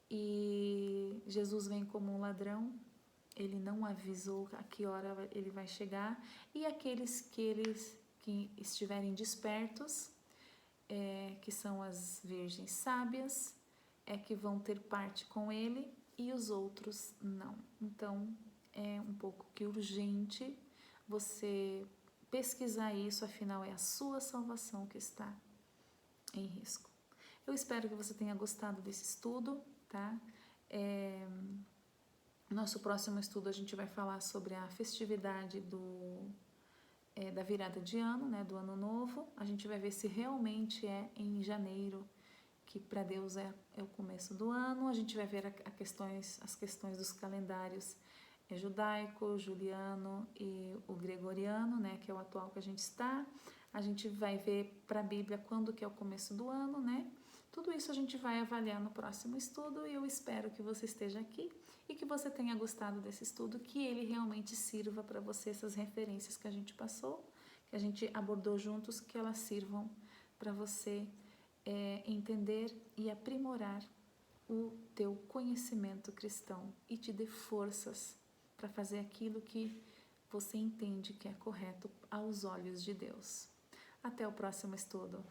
E Jesus vem como um ladrão. Ele não avisou a que hora ele vai chegar. E aqueles que estiverem despertos, que são as virgens sábias, que vão ter parte com ele, e os outros não. Então é um pouco que urgente você pesquisar isso, afinal é a sua salvação que está em risco. Eu espero que você tenha gostado desse estudo, tá? Nosso próximo estudo a gente vai falar sobre a festividade da virada de ano, né, do ano novo. A gente vai ver se realmente é em janeiro, que para Deus é o começo do ano. A gente vai ver as questões dos calendários judaico, juliano e o gregoriano, né, que é o atual que a gente está. A gente vai ver para a Bíblia quando que é o começo do ano, né? Tudo isso a gente vai avaliar no próximo estudo e eu espero que você esteja aqui e que você tenha gostado desse estudo, que ele realmente sirva para você, essas referências que a gente passou, que a gente abordou juntos, que elas sirvam para você entender e aprimorar o teu conhecimento cristão e te dê forças para fazer aquilo que você entende que é correto aos olhos de Deus. Até o próximo estudo.